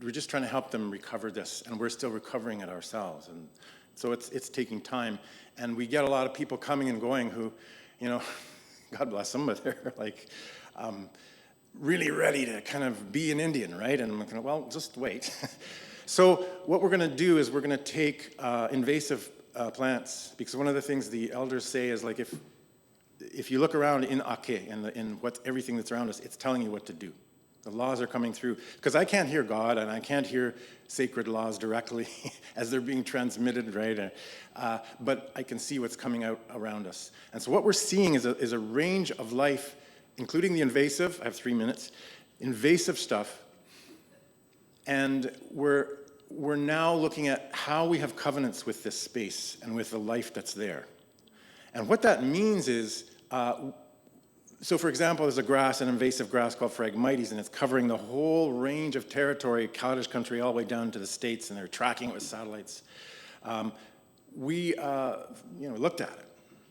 we're just trying to help them recover this, and we're still recovering it ourselves. And so it's taking time. And we get a lot of people coming and going who, God bless them, but they're really ready to kind of be an Indian, right? And I'm like, well, just wait. So what we're going to do is we're going to take invasive plants, because one of the things the elders say is if you look around in Ake and in everything that's around us, it's telling you what to do. The laws are coming through, because I can't hear God and I can't hear sacred laws directly as they're being transmitted, right? But I can see what's coming out around us. And so what we're seeing is a range of life, including the invasive. I have 3 minutes. Invasive stuff. And we're now looking at how we have covenants with this space and with the life that's there. And what that means is, so for example, there's an invasive grass called Phragmites, and it's covering the whole range of territory, cottage country, all the way down to the States, and they're tracking it with satellites. We looked at it,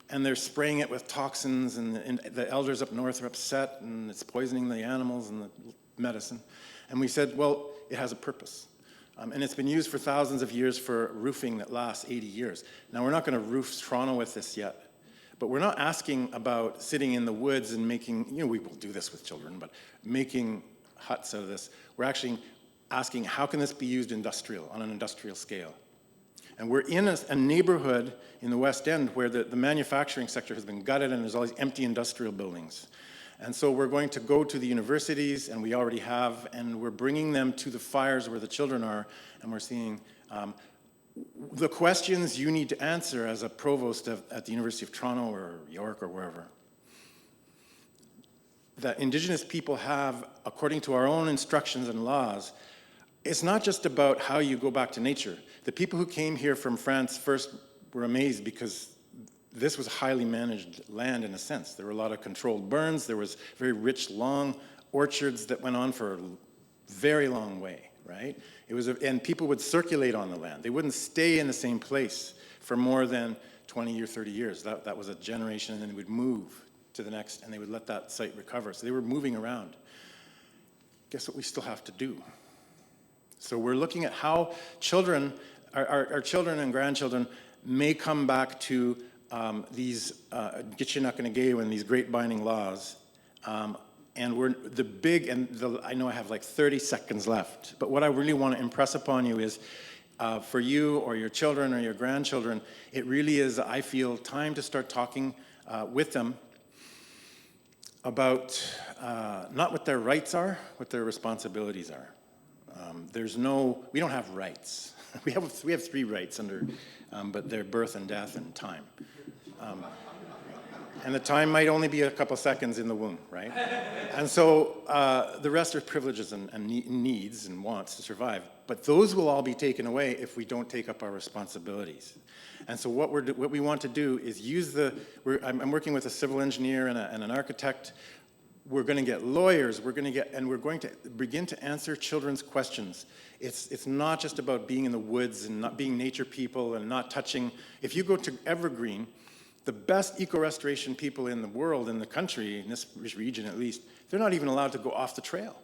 and they're spraying it with toxins, and the elders up north are upset, and it's poisoning the animals and the medicine. And we said, well, it has a purpose. And it's been used for thousands of years for roofing that lasts 80 years. Now, we're not going to roof Toronto with this yet. But we're not asking about sitting in the woods and making, we will do this with children, but making huts out of this. We're actually asking, how can this be used on an industrial scale? And we're in a neighborhood in the West End where the manufacturing sector has been gutted and there's all these empty industrial buildings. And so we're going to go to the universities, and we already have, and we're bringing them to the fires where the children are, and we're seeing the questions you need to answer as a provost at the University of Toronto or York or wherever, that Indigenous people have, according to our own instructions and laws. It's not just about how you go back to nature. The people who came here from France first were amazed because this was highly managed land in a sense. There were a lot of controlled burns. There was very rich, long orchards that went on for a very long way, right? And people would circulate on the land. They wouldn't stay in the same place for more than 20 or 30 years. That was a generation, and then they would move to the next, and they would let that site recover. So they were moving around. Guess what we still have to do? So we're looking at how our children and grandchildren may come back to these Gitchinakanagew and these great binding laws, And I know I have like 30 seconds left, but what I really want to impress upon you is, for you or your children or your grandchildren, it really is, I feel, time to start talking with them about not what their rights are, what their responsibilities are. We don't have rights. We have 3 rights but they're birth and death and time. And the time might only be a couple seconds in the womb, right? And so the rest are privileges and needs and wants to survive. But those will all be taken away if we don't take up our responsibilities. And so what we want to do is I'm working with a civil engineer and an architect. We're going to get lawyers. We're going to begin to answer children's questions. It's not just about being in the woods and not being nature people and not touching. If you go to Evergreen, the best eco-restoration people in the world, in the country, in this region at least, they're not even allowed to go off the trail.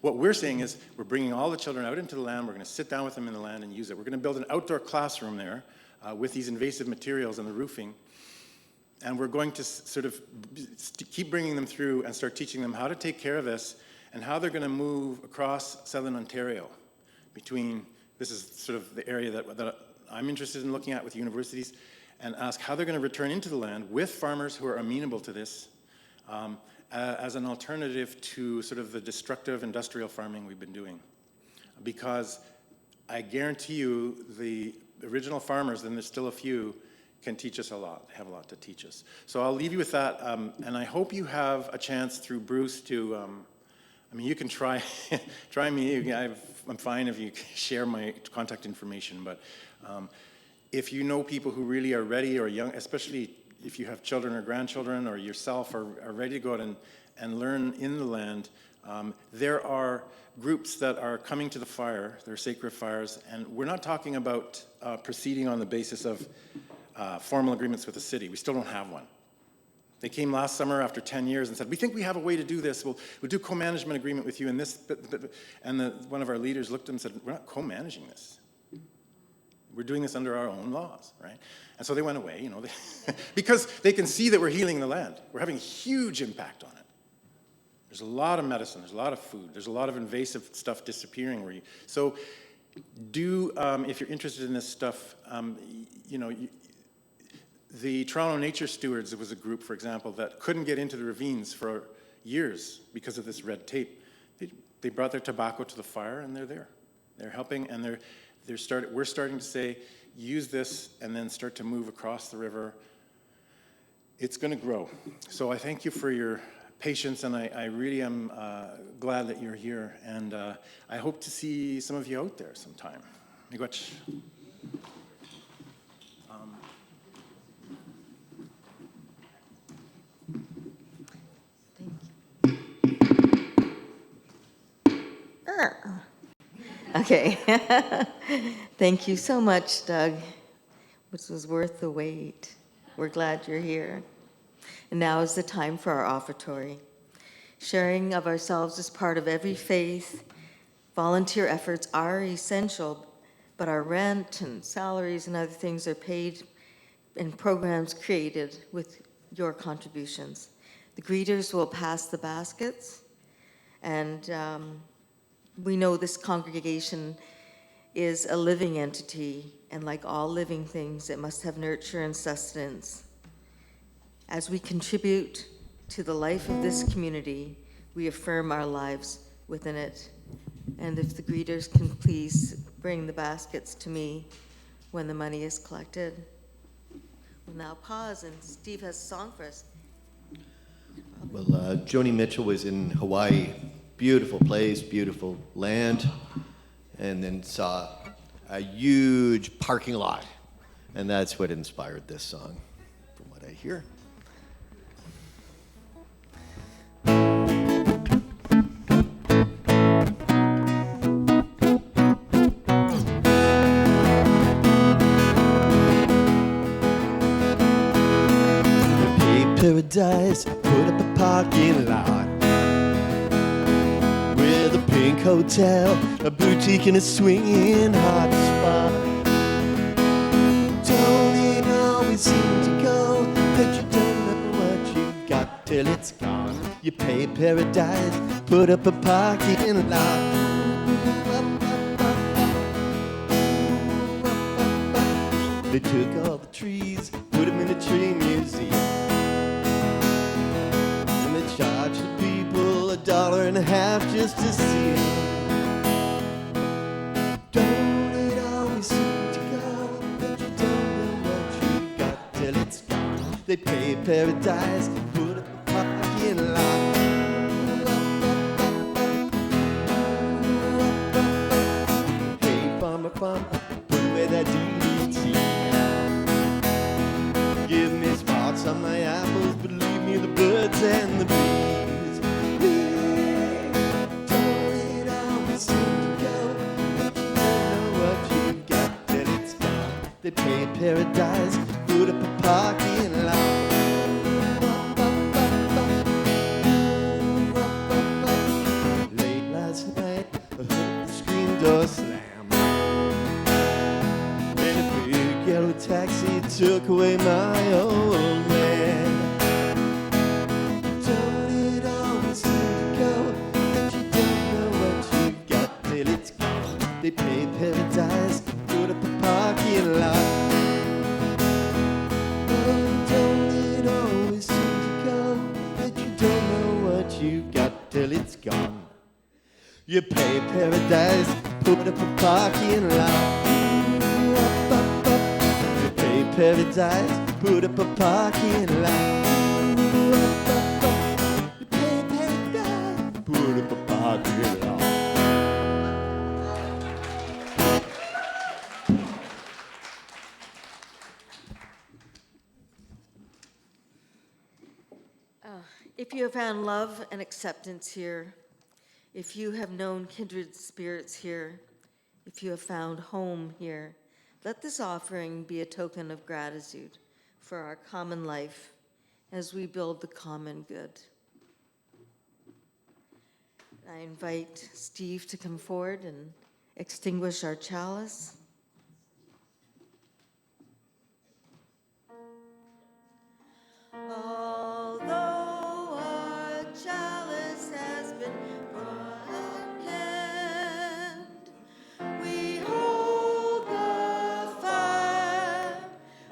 What we're saying is we're bringing all the children out into the land. We're going to sit down with them in the land and use it. We're going to build an outdoor classroom there with these invasive materials and the roofing. And we're going to sort of keep bringing them through and start teaching them how to take care of this and how they're going to move across southern Ontario this is sort of the area that I'm interested in looking at with universities, and ask how they're going to return into the land with farmers who are amenable to this as an alternative to sort of the destructive industrial farming we've been doing. Because I guarantee you the original farmers, and there's still a few, can teach us a lot, have a lot to teach us. So I'll leave you with that, and I hope you have a chance through Bruce to, you can try me. I'm fine if you share my contact information, but if you know people who really are ready or young, especially if you have children or grandchildren or yourself are ready to go out and learn in the land, there are groups that are coming to the fire, they're sacred fires, and we're not talking about proceeding on the basis of formal agreements with the city. We still don't have one. They came last summer after 10 years and said, we think we have a way to do this. We'll do co-management agreement with you in this. And one of our leaders looked at them and said, we're not co-managing this. We're doing this under our own laws, right? And so they went away, because they can see that we're healing the land. We're having a huge impact on it. There's a lot of medicine. There's a lot of food. There's a lot of invasive stuff disappearing. So if you're interested in this stuff, the Toronto Nature Stewards was a group, for example, that couldn't get into the ravines for years because of this red tape. They brought their tobacco to the fire, and they're there. They're helping, and we're starting to say, use this, and then start to move across the river. It's going to grow. So I thank you for your patience, and I really am glad that you're here, and I hope to see some of you out there sometime. Miigwech. Okay. Thank you so much, Doug. This was worth the wait. We're glad you're here. And now is the time for our offertory. Sharing of ourselves is part of every faith. Volunteer efforts are essential, but our rent and salaries and other things are paid in programs created with your contributions. The greeters will pass the baskets, and we know this congregation is a living entity, and like all living things, it must have nurture and sustenance. As we contribute to the life of this community, we affirm our lives within it. And if the greeters can please bring the baskets to me when the money is collected. We'll now pause, and Steve has a song for us. Well, Joni Mitchell was in Hawaii. Beautiful place, beautiful land, and then saw a huge parking lot, and that's what inspired this song, from what I hear. Paradise, put up a parking lot with a pink hotel, a boutique, and a swinging hot spot. Don't it always seem to go that you don't know what you've got till till it's gone. You pay paradise, put up a parking lot. They took all the trees, put them in a tree museum. And they charged the people $1.50 just to see them. Don't it always seem to go that you don't know what you got till it's gone? They pay paradise, put up a parking lot. Hey, farmer, put away that DDT. Give me spots on my apples, but leave me the birds and the bees. Don't it always seem to go that you don't know what you've got till it's gone? They pay paradise, put up a parking lot. Late last night, I heard the screen door slam. Yellow taxi took away my old man. Don't it always seem to go that you don't know what you've got till it's gone? They pay paradise, put up a parking lot. Oh, don't it always seem to go that you don't know what you've got till it's gone? You pay paradise, put up a parking lot. Paradise, put up a parking lot. You pay paradise, put up a parking lot. If you have found love and acceptance here, if you have known kindred spirits here, if you have found home here, let this offering be a token of gratitude for our common life as we build the common good. I invite Steve to come forward and extinguish our chalice. Although our chalice has been broken, we hold the fire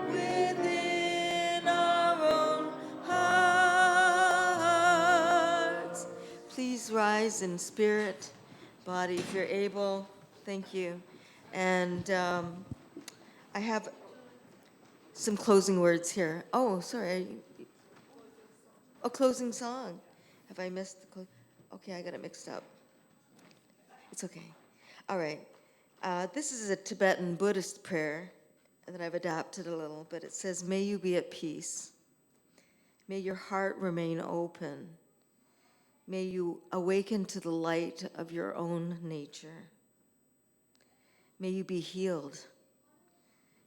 within our own hearts. Please rise in spirit, body, if you're able. Thank you. And I have some closing words here. Oh, sorry. A closing song. Have I missed the okay, I got it mixed up. It's okay. All right. This is a Tibetan Buddhist prayer that I've adapted a little, but it says, may you be at peace. May your heart remain open. May you awaken to the light of your own nature. May you be healed.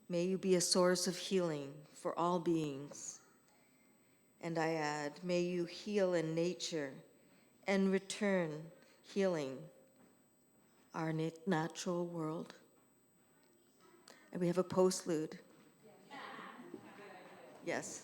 May you be a source of healing for all beings. And I add, may you heal in nature and return healing our natural world. And we have a postlude. Yes.